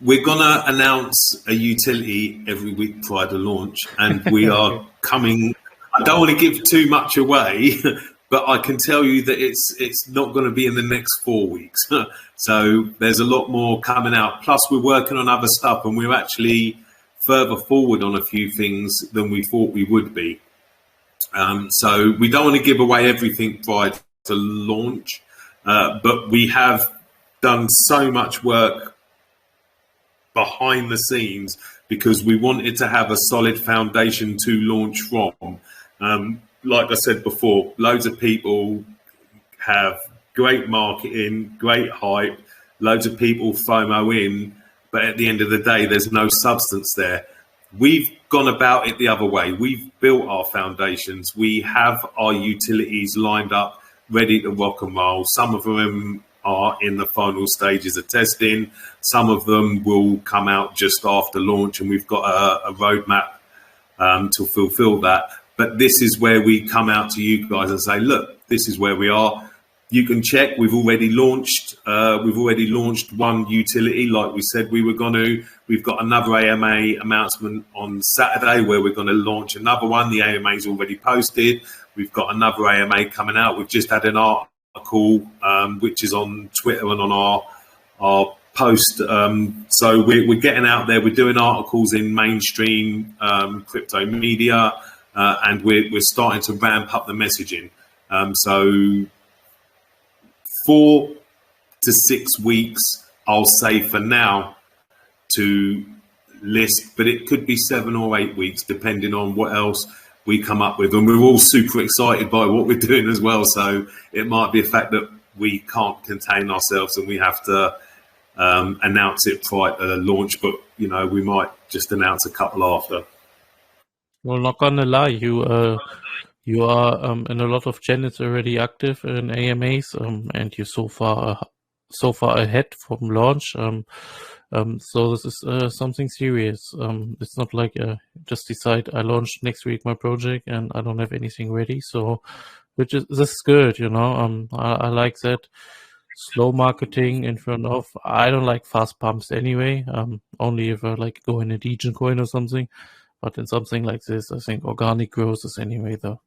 we're gonna announce a utility every week prior to launch, and we are coming. I don't want to give too much away, but I can tell you that it's not going to be in the next 4 weeks. So there's a lot more coming out. Plus, we're working on other stuff, and we're actually further forward on a few things than we thought we would be. So we don't want to give away everything prior to launch, but we have done so much work behind the scenes because we wanted to have a solid foundation to launch from. Like I said before, loads of people have great marketing, great hype, loads of people FOMO in, but at the end of the day, there's no substance there. We've gone about it the other way. We've built our foundations. We have our utilities lined up, ready to rock and roll. Some of them are in the final stages of testing. Some of them will come out just after launch, and we've got a roadmap to fulfill that. But this is where we come out to you guys and say, look, this is where we are. You can check. We've already launched. One utility, like we said we were going to. We've got another AMA announcement on Saturday where we're going to launch another one. The AMA is already posted. We've got another AMA coming out. We've just had an article, which is on Twitter and on our post. So we're getting out there. We're doing articles in mainstream crypto media, and we're starting to ramp up the messaging. So 4 to 6 weeks, I'll say for now, to list, but it could be 7 or 8 weeks, depending on what else we come up with. And we're all super excited by what we're doing as well. So it might be a fact that we can't contain ourselves and we have to announce it prior to launch, but we might just announce a couple after. Well, not gonna lie, you are in a lot of channels already active in AMAs, and you're so far ahead from launch. So this is something serious. It's not like just decide I launch next week my project and I don't have anything ready. So, this is good, I like that. Slow marketing in front of. I don't like fast pumps anyway. Only if I like go in a Degen coin or something. But in something like this, I think organic growth is anyway the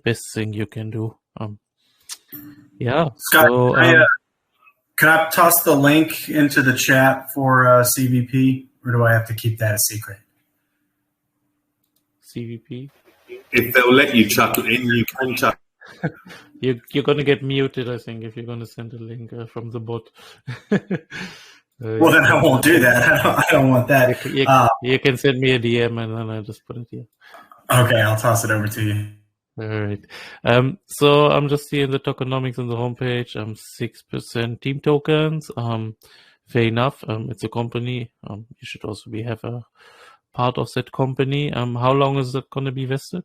best thing you can do. Yeah. Scott, so can I toss the link into the chat for CVP, or do I have to keep that a secret? CVP. If they'll let you chuck it in, you can chuck. You're gonna get muted, I think, if you're gonna send a link from the bot. Well, then I won't do that. I don't want that. You can send me a DM and then I'll just put it here. Okay, I'll toss it over to you. All right. So I'm just seeing the tokenomics on the homepage. 6% team tokens. Fair enough. It's a company. You should also have a part of that company. How long is that going to be vested?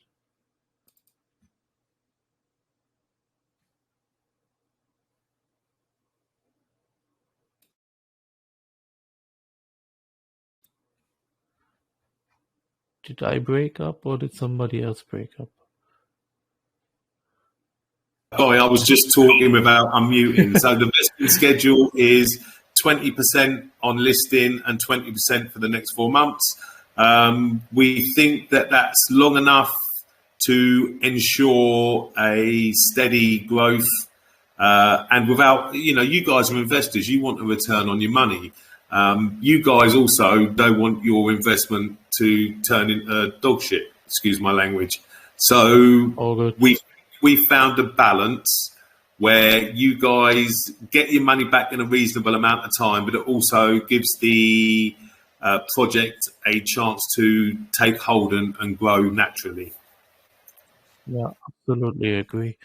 Did I break up or did somebody else break up? Sorry, I was just talking without unmuting. So the vesting schedule is 20% on listing and 20% for the next 4 months. We think that that's long enough to ensure a steady growth. And without, you guys are investors, you want a return on your money. You guys also don't want your investment to turn into dog shit, excuse my language. So All good. we found a balance where you guys get your money back in a reasonable amount of time, but it also gives the project a chance to take hold and grow naturally. Yeah, absolutely agree.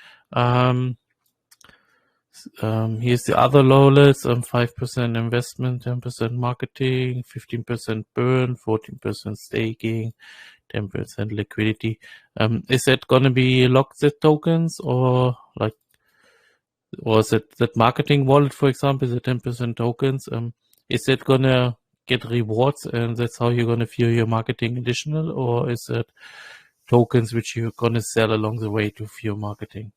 Here's the other low list: 5% investment, 10% marketing, 15% burn, 14% staking, 10% liquidity. Is that gonna be locked tokens or is it that marketing wallet, for example, is it 10% tokens? Is it gonna get rewards and that's how you're gonna fuel your marketing additional, or is it tokens which you're gonna sell along the way to fuel marketing?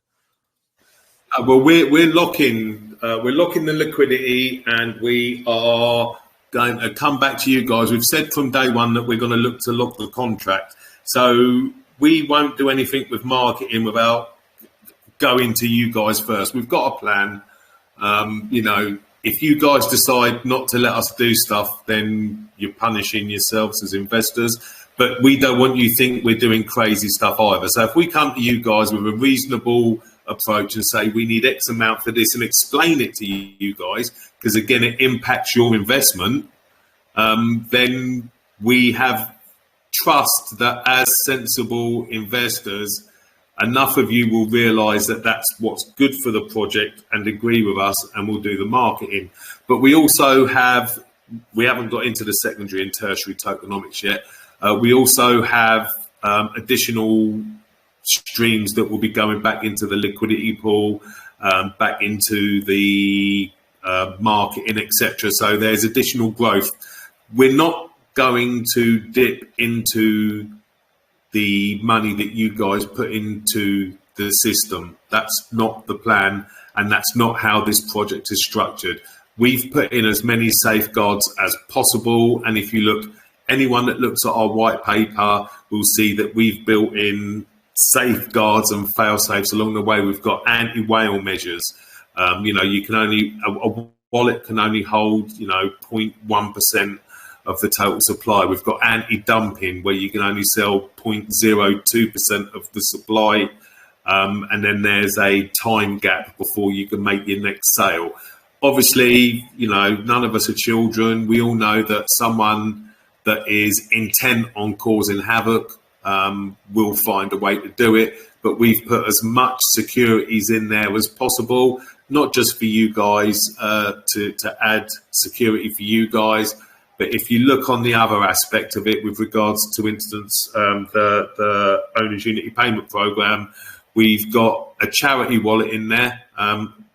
Well, we're locking the liquidity, and we are going to come back to you guys. We've said from day one that we're going to lock the contract, so we won't do anything with marketing without going to you guys first. We've got a plan. If you guys decide not to let us do stuff, then you're punishing yourselves as investors. But we don't want you to think we're doing crazy stuff either. So if we come to you guys with a reasonable approach and say we need X amount for this and explain it to you guys, because again it impacts your investment, then we have trust that as sensible investors, enough of you will realize that that's what's good for the project and agree with us, and we'll do the marketing. But we also we haven't got into the secondary and tertiary tokenomics yet. We also have additional streams that will be going back into the liquidity pool, back into the marketing, etc. So there's additional growth. We're not going to dip into the money that you guys put into the system. That's not the plan, and that's not how this project is structured. We've put in as many safeguards as possible, and if you look, anyone that looks at our white paper will see that we've built in safeguards and fail-safes along the way. We've got anti-whale measures. You can only, a wallet can only hold 0.1% of the total supply. We've got anti-dumping, where you can only sell 0.02% of the supply, and then there's a time gap before you can make your next sale. Obviously, none of us are children. We all know that someone that is intent on causing havoc will find a way to do it, but we've put as much securities in there as possible, not just for you guys to add security for you guys, but if you look on the other aspect of it with regards to instance the Owners Unity Payment Program, we've got a charity wallet in there.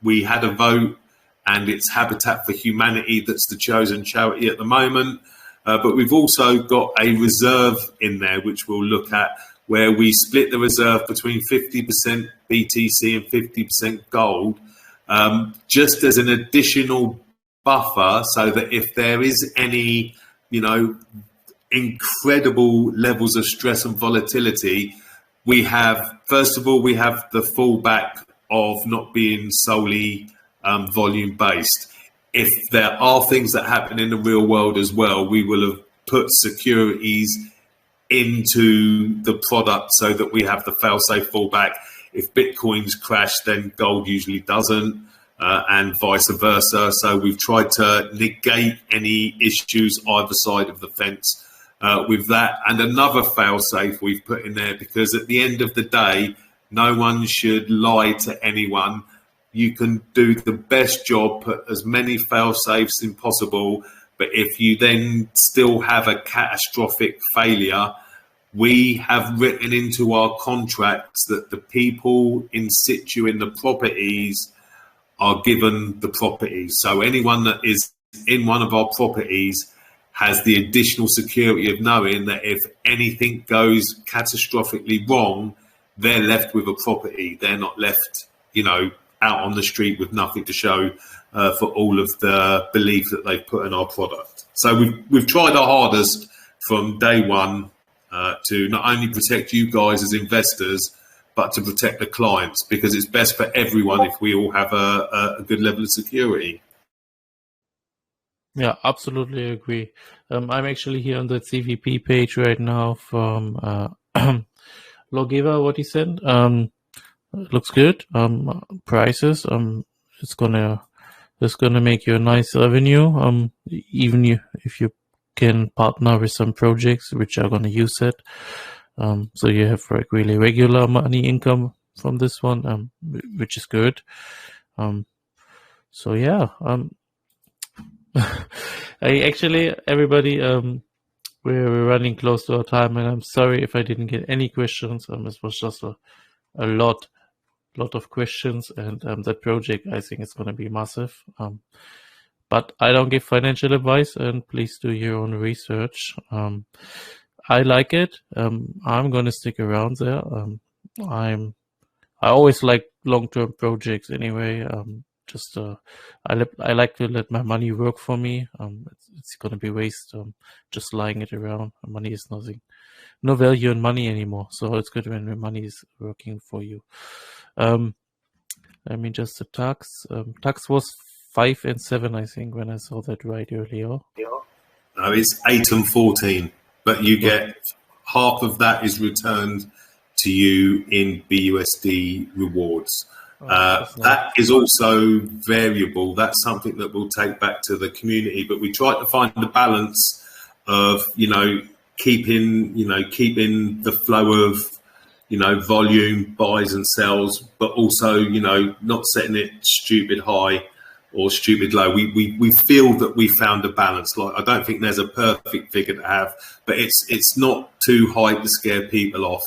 We had a vote, and it's Habitat for Humanity that's the chosen charity at the moment. But we've also got a reserve in there, which we'll look at, where we split the reserve between 50% BTC and 50% gold, just as an additional buffer, so that if there is any, incredible levels of stress and volatility, we have, first of all, we have the fallback of not being solely volume based. If there are things that happen in the real world as well, we will have put securities into the product so that we have the fail-safe fallback. If Bitcoins crash, then gold usually doesn't, and vice versa. So we've tried to negate any issues either side of the fence with that. And another fail-safe we've put in there, because at the end of the day, no one should lie to anyone. You can do the best job, put as many fail-safes in possible, but if you then still have a catastrophic failure, we have written into our contracts that the people in situ in the properties are given the properties. So anyone that is in one of our properties has the additional security of knowing that if anything goes catastrophically wrong, they're left with a property. They're not left, out on the street with nothing to show for all of the belief that they've put in our product. So we've tried our hardest from day one to not only protect you guys as investors, but to protect the clients, because it's best for everyone if we all have a good level of security. Yeah, absolutely agree. I'm actually here on the CVP page right now from Lawgiver, what he sent. Looks good. Prices. It's gonna make you a nice revenue. Even if you can partner with some projects which are gonna use it. So you have like really regular money income from this one, which is good. So yeah. Everybody, we're running close to our time, and I'm sorry if I didn't get any questions. This was just a lot of questions, and that project, I think, is going to be massive. But I don't give financial advice, and please do your own research. I like it. I'm going to stick around there. I always like long-term projects anyway. I like to let my money work for me. It's going to be waste just lying it around. Money is nothing, no value in money anymore. So it's good when the money is working for you. I mean, just the tax. Tax was 5 and 7, I think, when I saw that right earlier. No, it's 8 and 14, but you get half of that is returned to you in BUSD rewards. That is also variable. That's something that we'll take back to the community, but we try to find the balance of, keeping the flow of, volume, buys and sells, but also, not setting it stupid high or stupid low. We feel that we found a balance. Like, I don't think there's a perfect figure to have, but it's not too high to scare people off.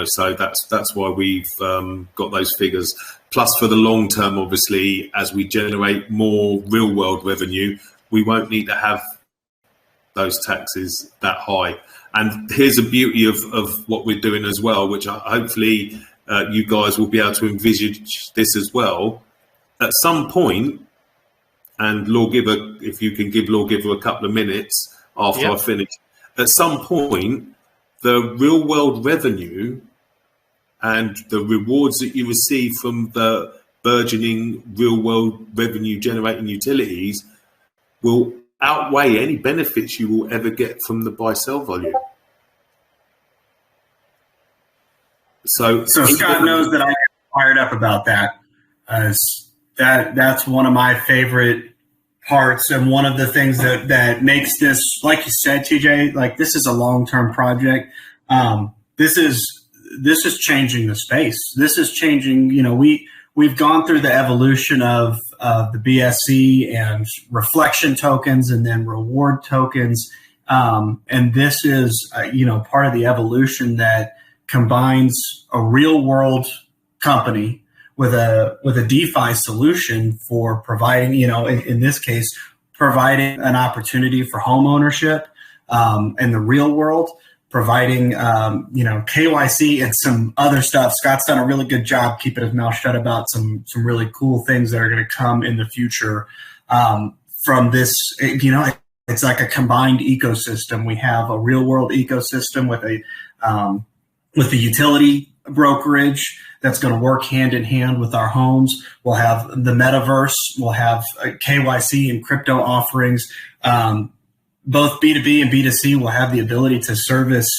So that's why we've got those figures. Plus, for the long term, obviously, as we generate more real world revenue, we won't need to have those taxes that high. And here's the beauty of what we're doing as well, which hopefully you guys will be able to envisage this as well. At some point, and Lawgiver, if you can give Lawgiver a couple of minutes after I finish, at some point, the real world revenue and the rewards that you receive from the burgeoning real world revenue generating utilities will outweigh any benefits you will ever get from the buy sell volume. So Scott knows that I get fired up about that. That's one of my favorite parts, and one of the things that makes this, like you said, TJ, like, this is a long-term project. This is changing the space. This is changing, we've gone through the evolution of the BSC and reflection tokens and then reward tokens. And this is, part of the evolution that combines a real world company with a DeFi solution for providing, in this case, providing an opportunity for home ownership in the real world, providing, KYC and some other stuff. Scott's done a really good job keeping his mouth shut about some really cool things that are going to come in the future from this. It's like a combined ecosystem. We have a real world ecosystem with the utility brokerage that's going to work hand in hand with our homes. We'll have the metaverse. We'll have KYC and crypto offerings. Both B2B and B2C will have the ability to service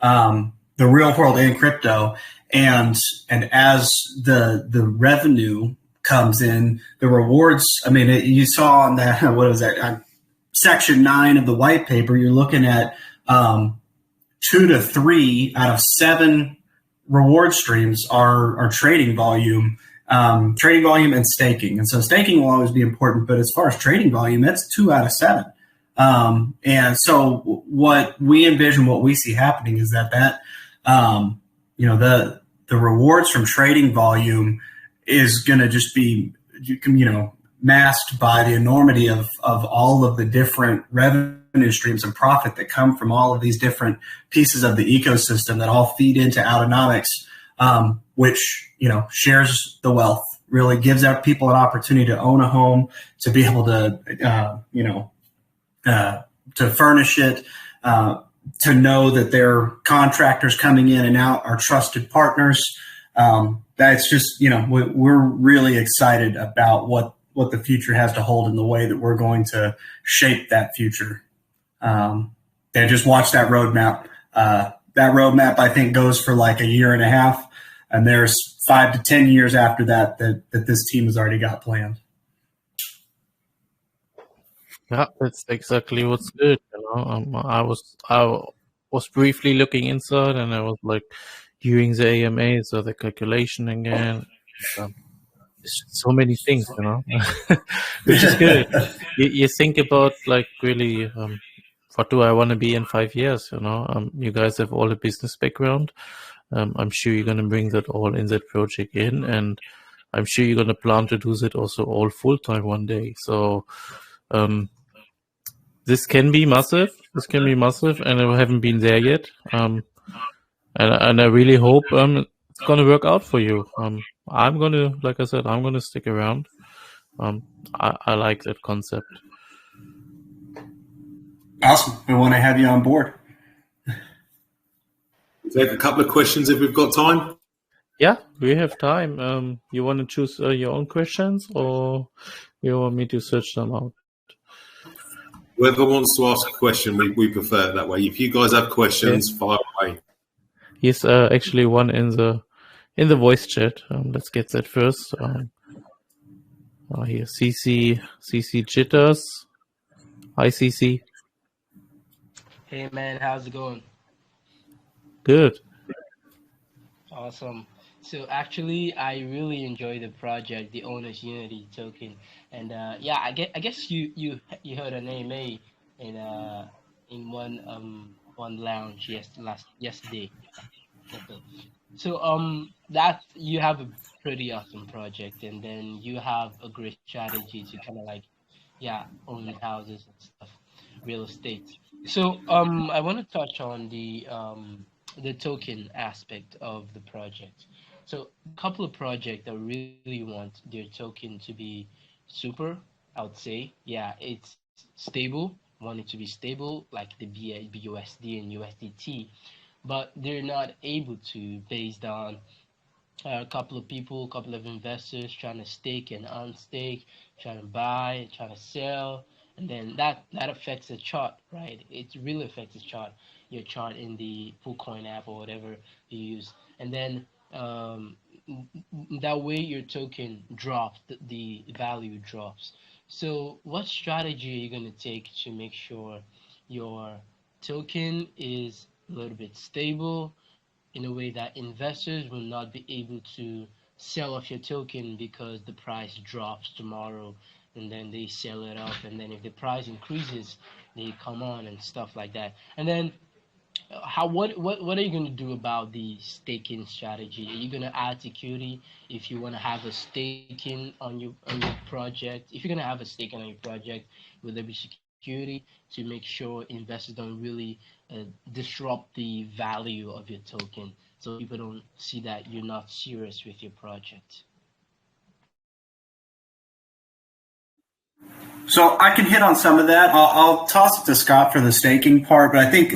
the real world and crypto. And as the revenue comes in, the rewards, you saw on that, what was that, section 9 of the white paper, you're looking at 2 to 3 out of 7 reward streams are trading volume and staking. And so staking will always be important, but as far as trading volume, that's 2 out of 7. And so what we envision, what we see happening is that the rewards from trading volume is going to just be, masked by the enormity of all of the different revenue streams and profit that come from all of these different pieces of the ecosystem that all feed into Autonomics, which, shares the wealth, really gives out people an opportunity to own a home, to be able to, to furnish it, to know that their contractors coming in and out are trusted partners. That's just, we're really excited about what what the future has to hold and the way that we're going to shape that future. Just watch that roadmap. That roadmap, I think, goes for like a year and a half, and there's 5 to 10 years after that this team has already got planned. Yeah, that's exactly what's good. I was briefly looking inside, and I was like doing the AMA, so the calculation again. So many things, which is good. You think about like really, what do I want to be in 5 years? You guys have all a business background. I'm sure you're going to bring that all in that project in, and I'm sure you're going to plan to do that also all full time one day. So, this can be massive. And I haven't been there yet. And I really hope it's going to work out for you. I'm going to, like I said, I'm going to stick around. I like that concept. Awesome. We want to have you on board. Take a couple of questions if we've got time. Yeah, we have time. You want to choose your own questions, or you want me to search them out? Whoever wants to ask a question, we prefer it that way. If you guys have questions, fire away. Yes, actually one in the voice chat. Let's get that first. Here, CC Jitters. Hi, CC. Hey man, how's it going? Good. Awesome. So actually, I really enjoy the project, the Owners Unity token, and I guess you heard an AMA in one lounge yesterday. Okay. So that you have a pretty awesome project, and then you have a great strategy to kind of like own houses and stuff, real estate. So I want to touch on the token aspect of the project. So a couple of projects that really want their token to be super, I would say, it's stable, want it to be stable like the BUSD and USDT, but they're not able to based on a couple of investors trying to stake and unstake, trying to buy, trying to sell, and then that affects the chart, right? It really affects the chart, your chart in the PoolCoin app or whatever you use, and then that way your token drops, the value drops. So what strategy are you going to take to make sure your token is a little bit stable, in a way that investors will not be able to sell off your token because the price drops tomorrow, and then they sell it off, and then if the price increases, they come on and stuff like that. And then what are you going to do about the staking strategy? Are you going to add security if you want to have a staking on your project? If you're going to have a staking on your project, will there be security to make sure investors don't really disrupt the value of your token, so people don't see that you're not serious with your project? So I can hit on some of that. I'll toss it to Scott for the staking part, but I think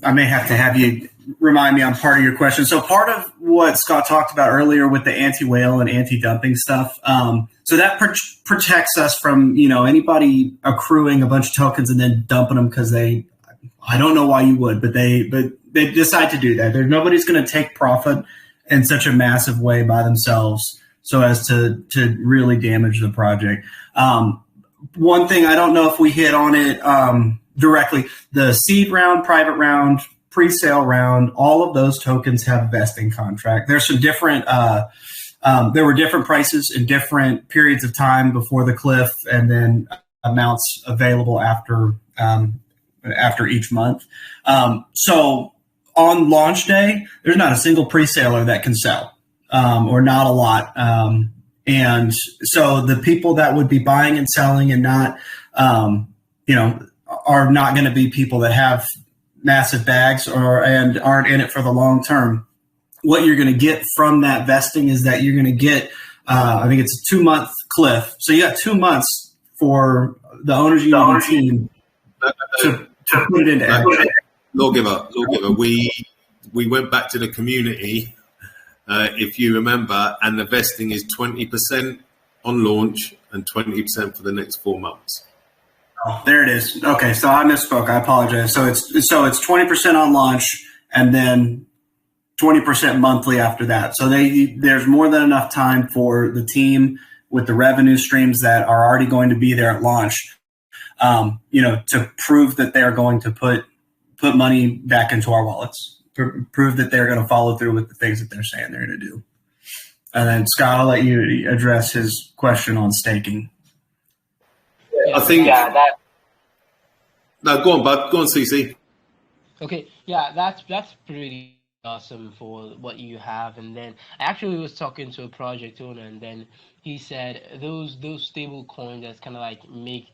I may have to have you remind me on part of your question. So part of what Scott talked about earlier with the anti-whale and anti-dumping stuff, so that protects us from anybody accruing a bunch of tokens and then dumping them because I don't know why you would, but they decide to do that. Nobody's going to take profit in such a massive way by themselves so as to really damage the project. One thing, I don't know if we hit on it directly, the seed round, private round, pre-sale round, all of those tokens have a vesting contract. There's some different, there were different prices in different periods of time before the cliff, and then amounts available after each month. So on launch day, there's not a single pre-saler that can sell. Or not a lot. And so the people that would be buying and selling and not, are not going to be people that have massive bags and aren't in it for the long term. What you're going to get from that vesting is that you're going to get, I think it's a 2-month cliff. So you got 2 months for the Owners Unity team to put it into action. Lawgiver. We went back to the community if you remember, and the vesting is 20% on launch and 20% for the next 4 months. Oh, there it is. Okay, so I misspoke. I apologize. So it's 20% on launch and then 20% monthly after that. So there's more than enough time for the team with the revenue streams that are already going to be there at launch, to prove that they're going to put money back into our wallets, prove that they're going to follow through with the things that they're saying they're going to do. And then Scott, I'll let you address his question on staking. I think. No, go on, bud. Go on, CC. Okay, yeah, that's pretty awesome for what you have. And then I actually was talking to a project owner, and then he said those stable coins that's kind of like make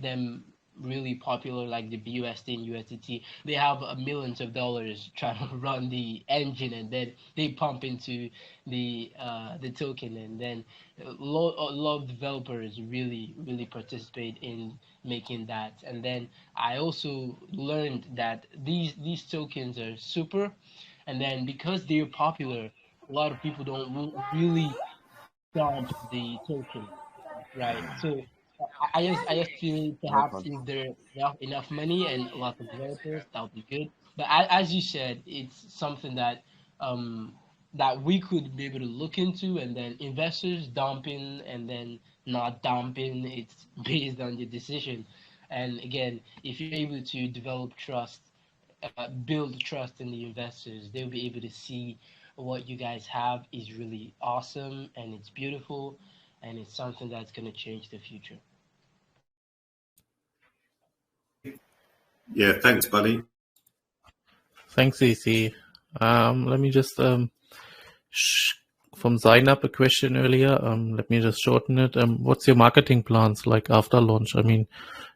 them really popular, like the BUSD and USDT. They have millions of dollars trying to run the engine, and then they pump into the token, and then a lot of developers really participate in making that. And then I also learned that these tokens are super, and then because they're popular, a lot of people don't really dump the token, right? So I just feel perhaps if there enough money and a lot of developers, that would be good. But as you said, it's something that that we could be able to look into, and then investors dumping and then not dumping. It's based on your decision. And again, if you're able to develop trust, build trust in the investors, they'll be able to see what you guys have is really awesome and it's beautiful, and it's something that's going to change the future. Yeah, thanks, buddy. Thanks, CC. Let me just from Zainab a question earlier. Let me just shorten it. What's your marketing plans like after launch? I mean,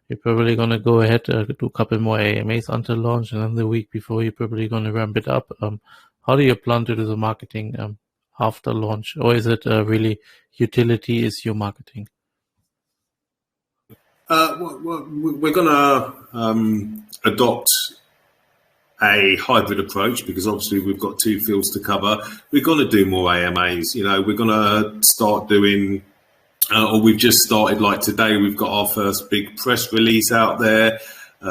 you're probably going to go ahead do a couple more AMAs until launch, and then the week before you're probably going to ramp it up. How do you plan to do the marketing after launch, or is it really utility is your marketing? We're going to adopt a hybrid approach because obviously we've got 2 fields to cover. We're going to do more AMAs. We're going to start doing, or we've just started, like today, we've got our first big press release out there.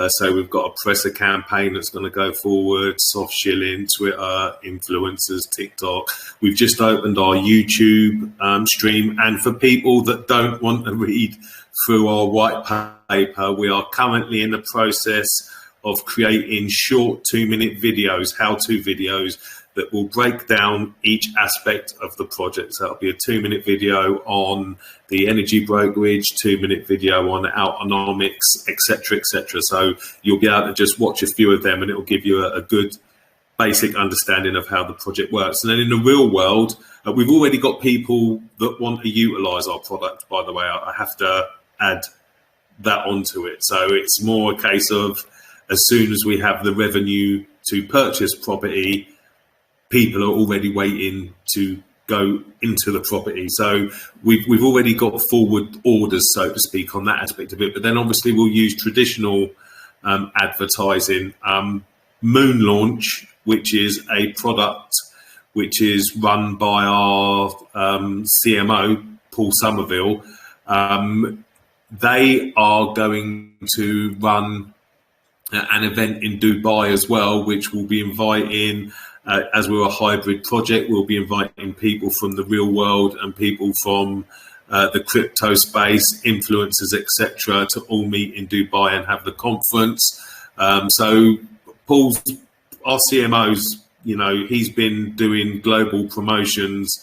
So we've got a presser campaign that's going to go forward, soft shilling, Twitter, influencers, TikTok. We've just opened our YouTube stream. And for people that don't want to read through our white paper, we are currently in the process of creating short 2-minute videos, how-to videos that will break down each aspect of the project. So it'll be a 2-minute video on the energy brokerage, 2-minute video on autonomics, etc., etc. So you'll be able to just watch a few of them, and it will give you a good basic understanding of how the project works. And then in the real world, we've already got people that want to utilize our product, by the way. I have to add that onto it. So it's more a case of, as soon as we have the revenue to purchase property, people are already waiting to go into the property. So we've already got forward orders, so to speak, on that aspect of it. But then obviously we'll use traditional advertising. Moon Launch, which is a product which is run by our CMO, Paul Somerville, they are going to run an event in Dubai as well, which will be inviting, as we're a hybrid project, we'll be inviting people from the real world and people from the crypto space, influencers, etc., to all meet in Dubai and have the conference. So Paul's, our CMO's, he's been doing global promotions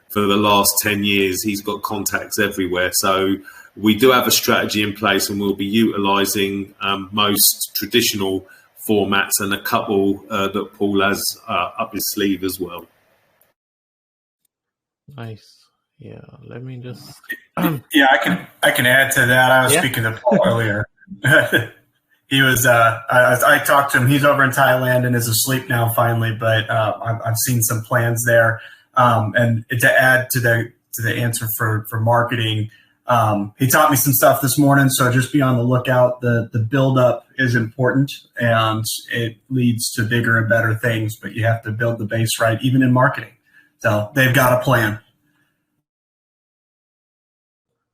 for the last 10 years. He's got contacts everywhere. So we do have a strategy in place, and we'll be utilising most traditional formats and a couple that Paul has up his sleeve as well. Nice. Yeah, let me just. Yeah, I can add to that. I was speaking to Paul earlier. He was. I talked to him. He's over in Thailand and is asleep now finally. But I've seen some plans there. And to add to the answer for marketing. He taught me some stuff this morning, so just be on the lookout. The build up is important, and it leads to bigger and better things, but you have to build the base right, even in marketing. So they've got a plan.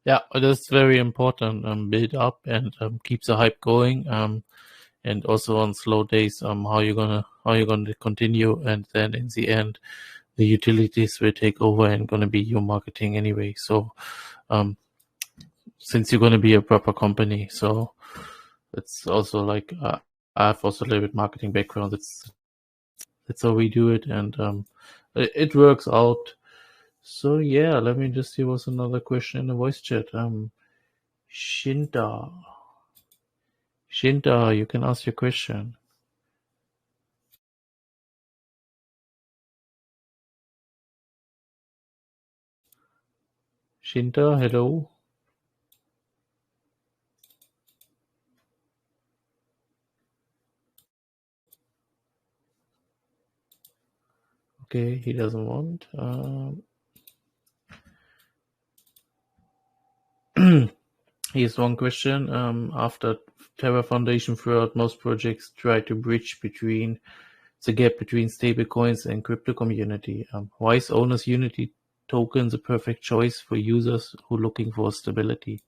Yeah, that's very important. Build up and keep the hype going. And also on slow days, how you're gonna continue, and then in the end, the utilities will take over and gonna be your marketing anyway. So, since you're gonna be a proper company, so it's also like I have also a little bit marketing background. That's how we do it, and it works out. So yeah, let me just see what's another question in the voice chat. Shinta, you can ask your question. Shinta, hello. Okay, he doesn't want. Here's one question. After Terra Foundation throughout, most projects try to bridge between the gap between stablecoins and crypto community. Why is Owners Unity token the perfect choice for users who are looking for stability?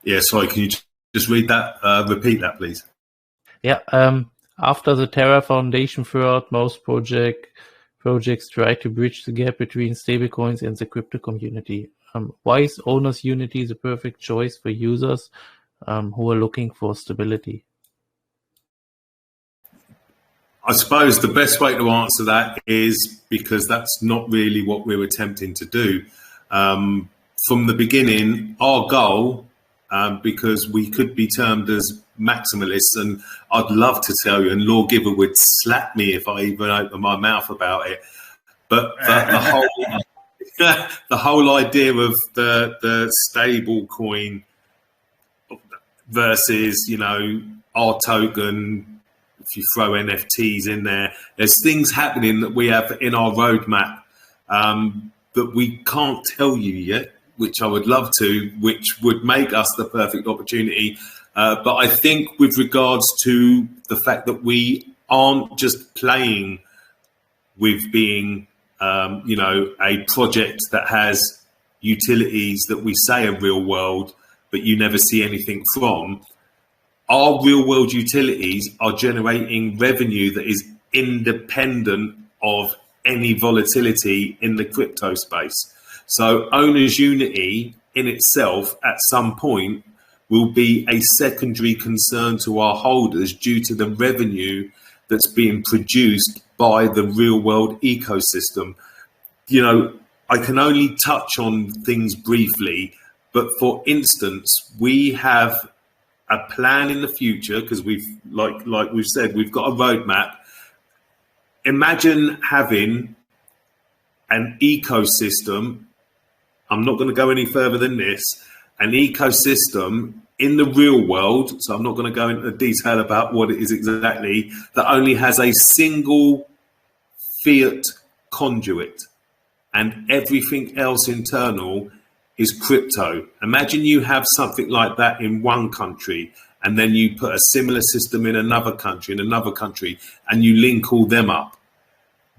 Yeah, sorry, can you just read that? Repeat that, please. Yeah. After the Terra Foundation throughout, most projects try to bridge the gap between stablecoins and the crypto community. Why is Owners Unity the perfect choice for users who are looking for stability? I suppose the best way to answer that is because that's not really what we're attempting to do. From the beginning, our goal, because we could be termed as maximalists, and I'd love to tell you, and Lawgiver would slap me if I even open my mouth about it. But the whole idea of the stable coin versus, you know, our token, if you throw NFTs in there, there's things happening that we have in our roadmap that we can't tell you yet, which I would love to, which would make us the perfect opportunity. But I think with regards to the fact that we aren't just playing with being, you know, a project that has utilities that we say are real world, but you never see anything from. Our real world utilities are generating revenue that is independent of any volatility in the crypto space. So Owners Unity in itself at some point will be a secondary concern to our holders due to the revenue that's being produced by the real world ecosystem. You know, I can only touch on things briefly, but for instance, we have a plan in the future because we've, like we've said, we've got a roadmap. Imagine having an ecosystem. I'm not going to go any further than this. An ecosystem in the real world, so I'm not going to go into detail about what it is exactly, that only has a single fiat conduit and everything else internal is crypto. Imagine you have something like that in one country, and then you put a similar system in another country, and you link all them up.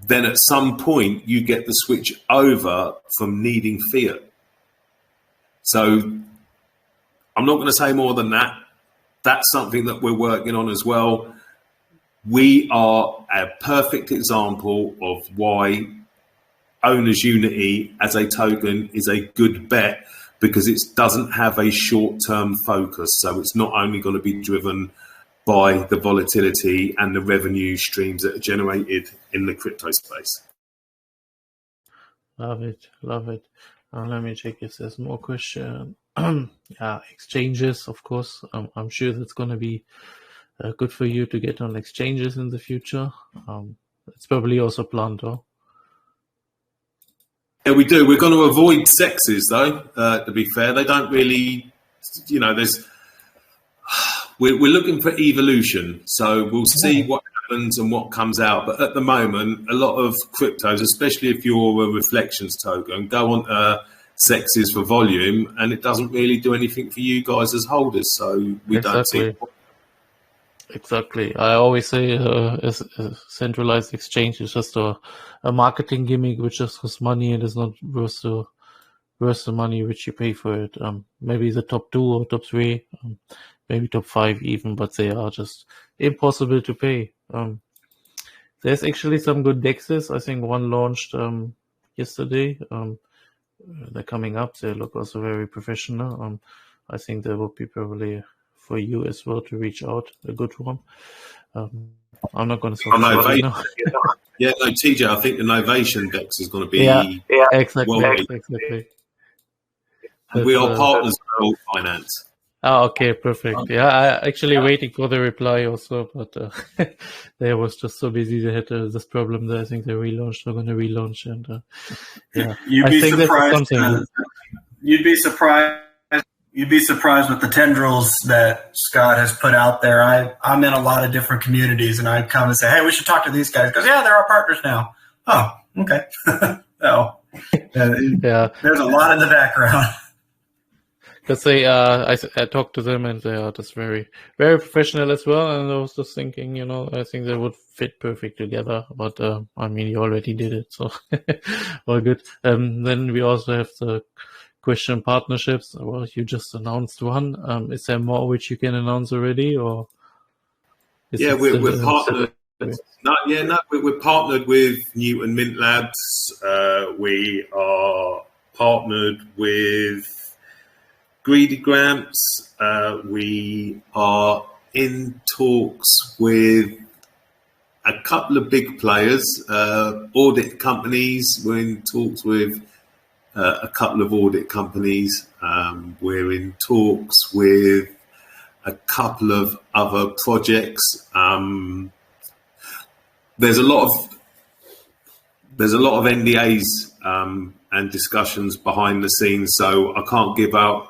Then at some point you get the switch over from needing fiat. So I'm not going to say more than that. That's something that we're working on as well. We are a perfect example of why Owners Unity as a token is a good bet, because it doesn't have a short-term focus. So it's not only going to be driven by the volatility and the revenue streams that are generated in the crypto space. Love it. Let me check if there's more question. Yeah, exchanges, of course. I'm sure that's going to be good for you to get on exchanges in the future. It's probably also planned, though. Yeah, we do. We're going to avoid sexes, though, to be fair. They don't really, you know, we're looking for evolution. So we'll see what happens and what comes out. But at the moment, a lot of cryptos, especially if you're a reflections token, go on sexes for volume, and it doesn't really do anything for you guys as holders. So we don't see it. Exactly. I always say a centralized exchange is just a marketing gimmick which just costs money and is not worth the money which you pay for it. Maybe the top 2 or top 3, maybe top 5 even, but they are just impossible to pay. There's actually some good dexes. I think one launched yesterday. They're coming up. They look also very professional. I think there will be probably for you as well to reach out a good one. I'm not going to talk about it now. Yeah, no, TJ, I think the Novation Dex is going to be exactly. And we are partners with OnlyGemsFinance. Oh, okay, perfect. Yeah, I actually waiting for the reply also, but they was just so busy. They had this problem that I think they're going to relaunch, and yeah, You'd be surprised. You'd be surprised. You'd be surprised with the tendrils that Scott has put out there. I'm in a lot of different communities, and I'd come and say, "Hey, we should talk to these guys," because they're our partners now. Oh, okay. Yeah, there's a lot in the background. Because I talked to them and they are just very, very professional as well. And I was just thinking, I think they would fit perfect together. But I mean, you already did it, so all good. Then we also have the question partnerships. Well, you just announced one. Is there more which you can announce already, or? Yeah, we're partnered. We're partnered with Newton Mint Labs. We are partnered with Greedy Gramps. We are in talks with a couple of big players, audit companies. We're in talks with a couple of audit companies. We're in talks with a couple of other projects. There's a lot of NDAs and discussions behind the scenes, so I can't give out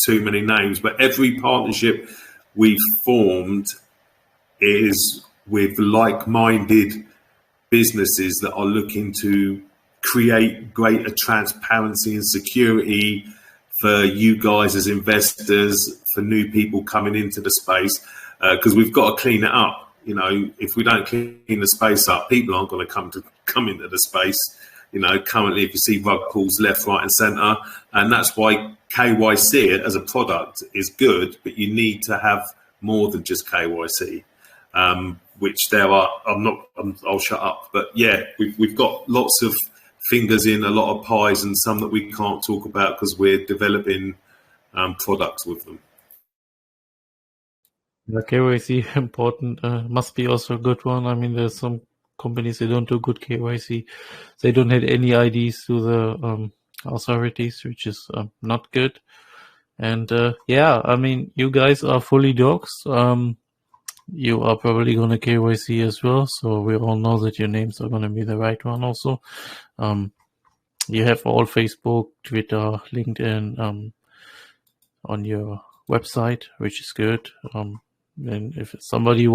too many names. But every partnership we've formed is with like-minded businesses that are looking to create greater transparency and security for you guys as investors, for new people coming into the space, because we've got to clean it up. If we don't clean the space up, people aren't going to come into the space. Currently, if you see rug pulls left, right, and centre, and that's why KYC as a product is good, but you need to have more than just KYC, which there are. I'll shut up. But yeah, we've got lots of fingers in a lot of pies, and some that we can't talk about because we're developing products with them. The KYC important must be also a good one. I mean, there's some companies, they don't do good KYC. They don't have any IDs to the authorities, which is not good. And yeah, I mean, you guys are fully docs. You are probably going to KYC as well. So we all know that your names are going to be the right one also. You have all Facebook, Twitter, LinkedIn on your website, which is good. And if somebody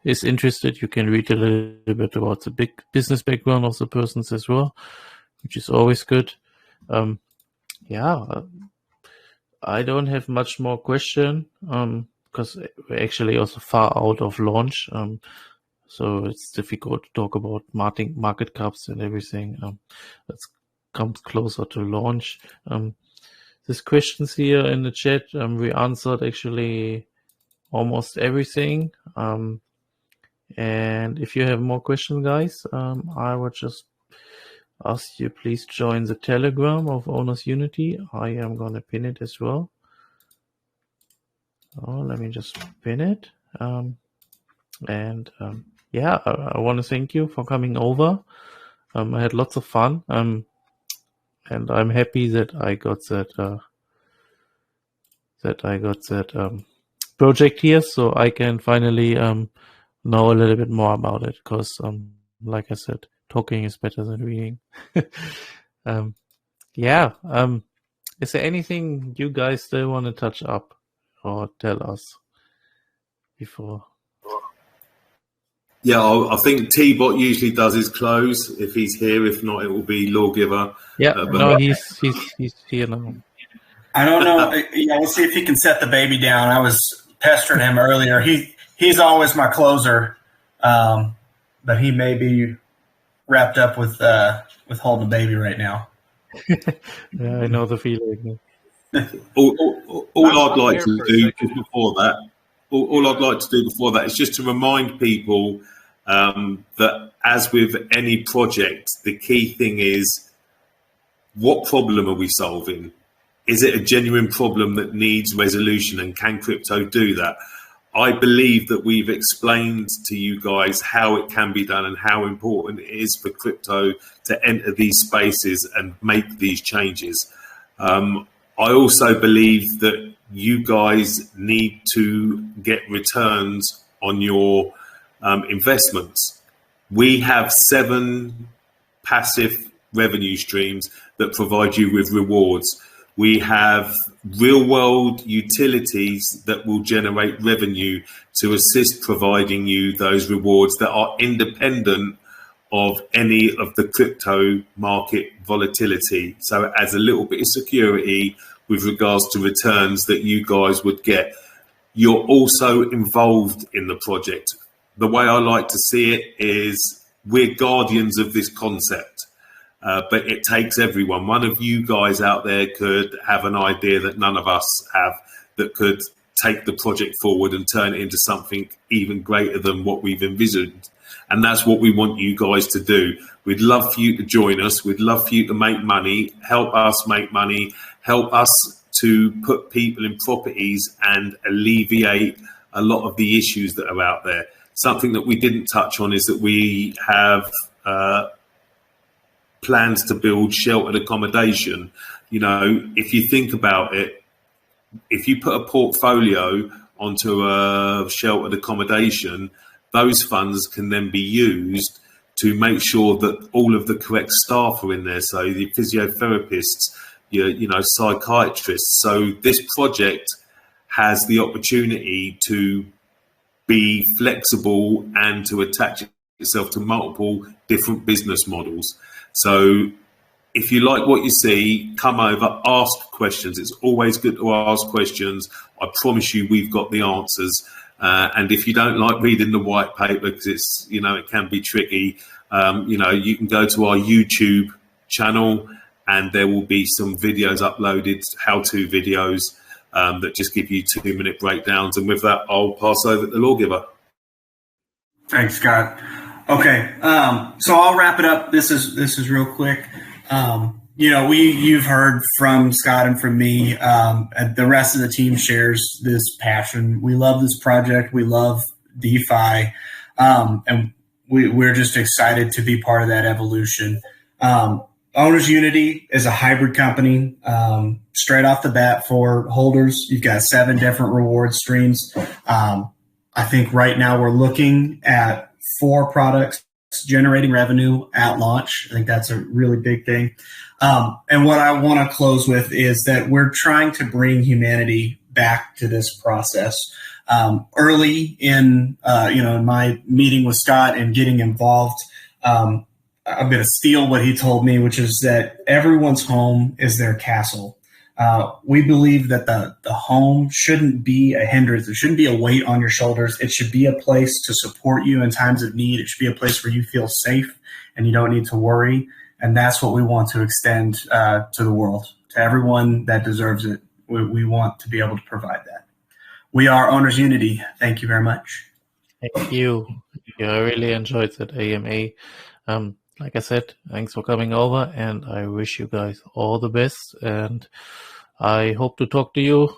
is interested, you can read a little bit about the big business background of the persons as well, which is always good. I don't have much more question because we're actually also far out of launch. So it's difficult to talk about market caps and everything. That comes closer to launch. These questions here in the chat, we answered actually almost everything. And if you have more questions, guys, I would just ask you, please join the Telegram of Owners Unity. I am going to pin it as well. Let me just pin it. Yeah, I want to thank you for coming over. I had lots of fun. And I'm happy that I got that project here, so I can finally know a little bit more about it. Because, like I said, talking is better than reading. Is there anything you guys still want to touch up or tell us before? Yeah, I think T-Bot usually does his close if he's here. If not, it will be Lawgiver. Yeah, no, he's here now. I don't know. Yeah, we'll see if he can set the baby down. I was pestering him earlier. he's always my closer, but he may be wrapped up with holding a baby right now. Yeah, I know the feeling. All I'd like to do before that, all I'd like to do before that is just to remind people that, as with any project, the key thing is, what problem are we solving? Is it a genuine problem that needs resolution, and can crypto do that? I believe that we've explained to you guys how it can be done and how important it is for crypto to enter these spaces and make these changes. I also believe that you guys need to get returns on your investments. We have 7 passive revenue streams that provide you with rewards. We have real world utilities that will generate revenue to assist providing you those rewards that are independent of any of the crypto market volatility. So as a little bit of security with regards to returns that you guys would get. You're also involved in the project. The way I like to see it is we're guardians of this concept. But it takes everyone. One of you guys out there could have an idea that none of us have, that could take the project forward and turn it into something even greater than what we've envisioned. And that's what we want you guys to do. We'd love for you to join us. We'd love for you to make money, help us make money, help us to put people in properties and alleviate a lot of the issues that are out there. Something that we didn't touch on is that we have plans to build sheltered accommodation. You know, if you think about it, if you put a portfolio onto a sheltered accommodation, those funds can then be used to make sure that all of the correct staff are in there. So the physiotherapists, you know, psychiatrists. So this project has the opportunity to be flexible and to attach itself to multiple different business models. So if you like what you see, come over, ask questions. It's always good to ask questions. I promise you we've got the answers. And if you don't like reading the white paper, because it's, you know, it can be tricky, you know, you can go to our YouTube channel and there will be some videos uploaded, how-to videos that just give you 2-minute breakdowns. And with that, I'll pass over to the lawgiver. Thanks, Scott. Okay, so I'll wrap it up. This is real quick. You know, you've heard from Scott and from me. And the rest of the team shares this passion. We love this project. We love DeFi, and we're just excited to be part of that evolution. Owners Unity is a hybrid company. Straight off the bat for holders, you've got 7 different reward streams. I think right now we're looking at 4 products generating revenue at launch. I think that's a really big thing. And what I want to close with is that we're trying to bring humanity back to this process. Early in, in my meeting with Scott and getting involved, I'm going to steal what he told me, which is that everyone's home is their castle. We believe that the home shouldn't be a hindrance. It shouldn't be a weight on your shoulders. It should be a place to support you in times of need. It should be a place where you feel safe and you don't need to worry. And that's what we want to extend to the world, to everyone that deserves it. We want to be able to provide that. We are Owners Unity. Thank you very much. Thank you. Yeah, I really enjoyed that AMA. Like I said, thanks for coming over, and I wish you guys all the best. And I hope to talk to you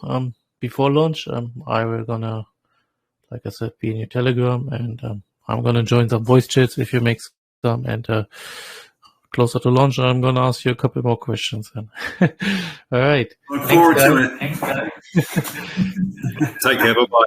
before launch. I will gonna, like I said, be in your Telegram, and I'm gonna join some voice chats if you make some. And closer to launch, I'm gonna ask you a couple more questions. Then, all right. Look forward to it. Take care. Bye bye.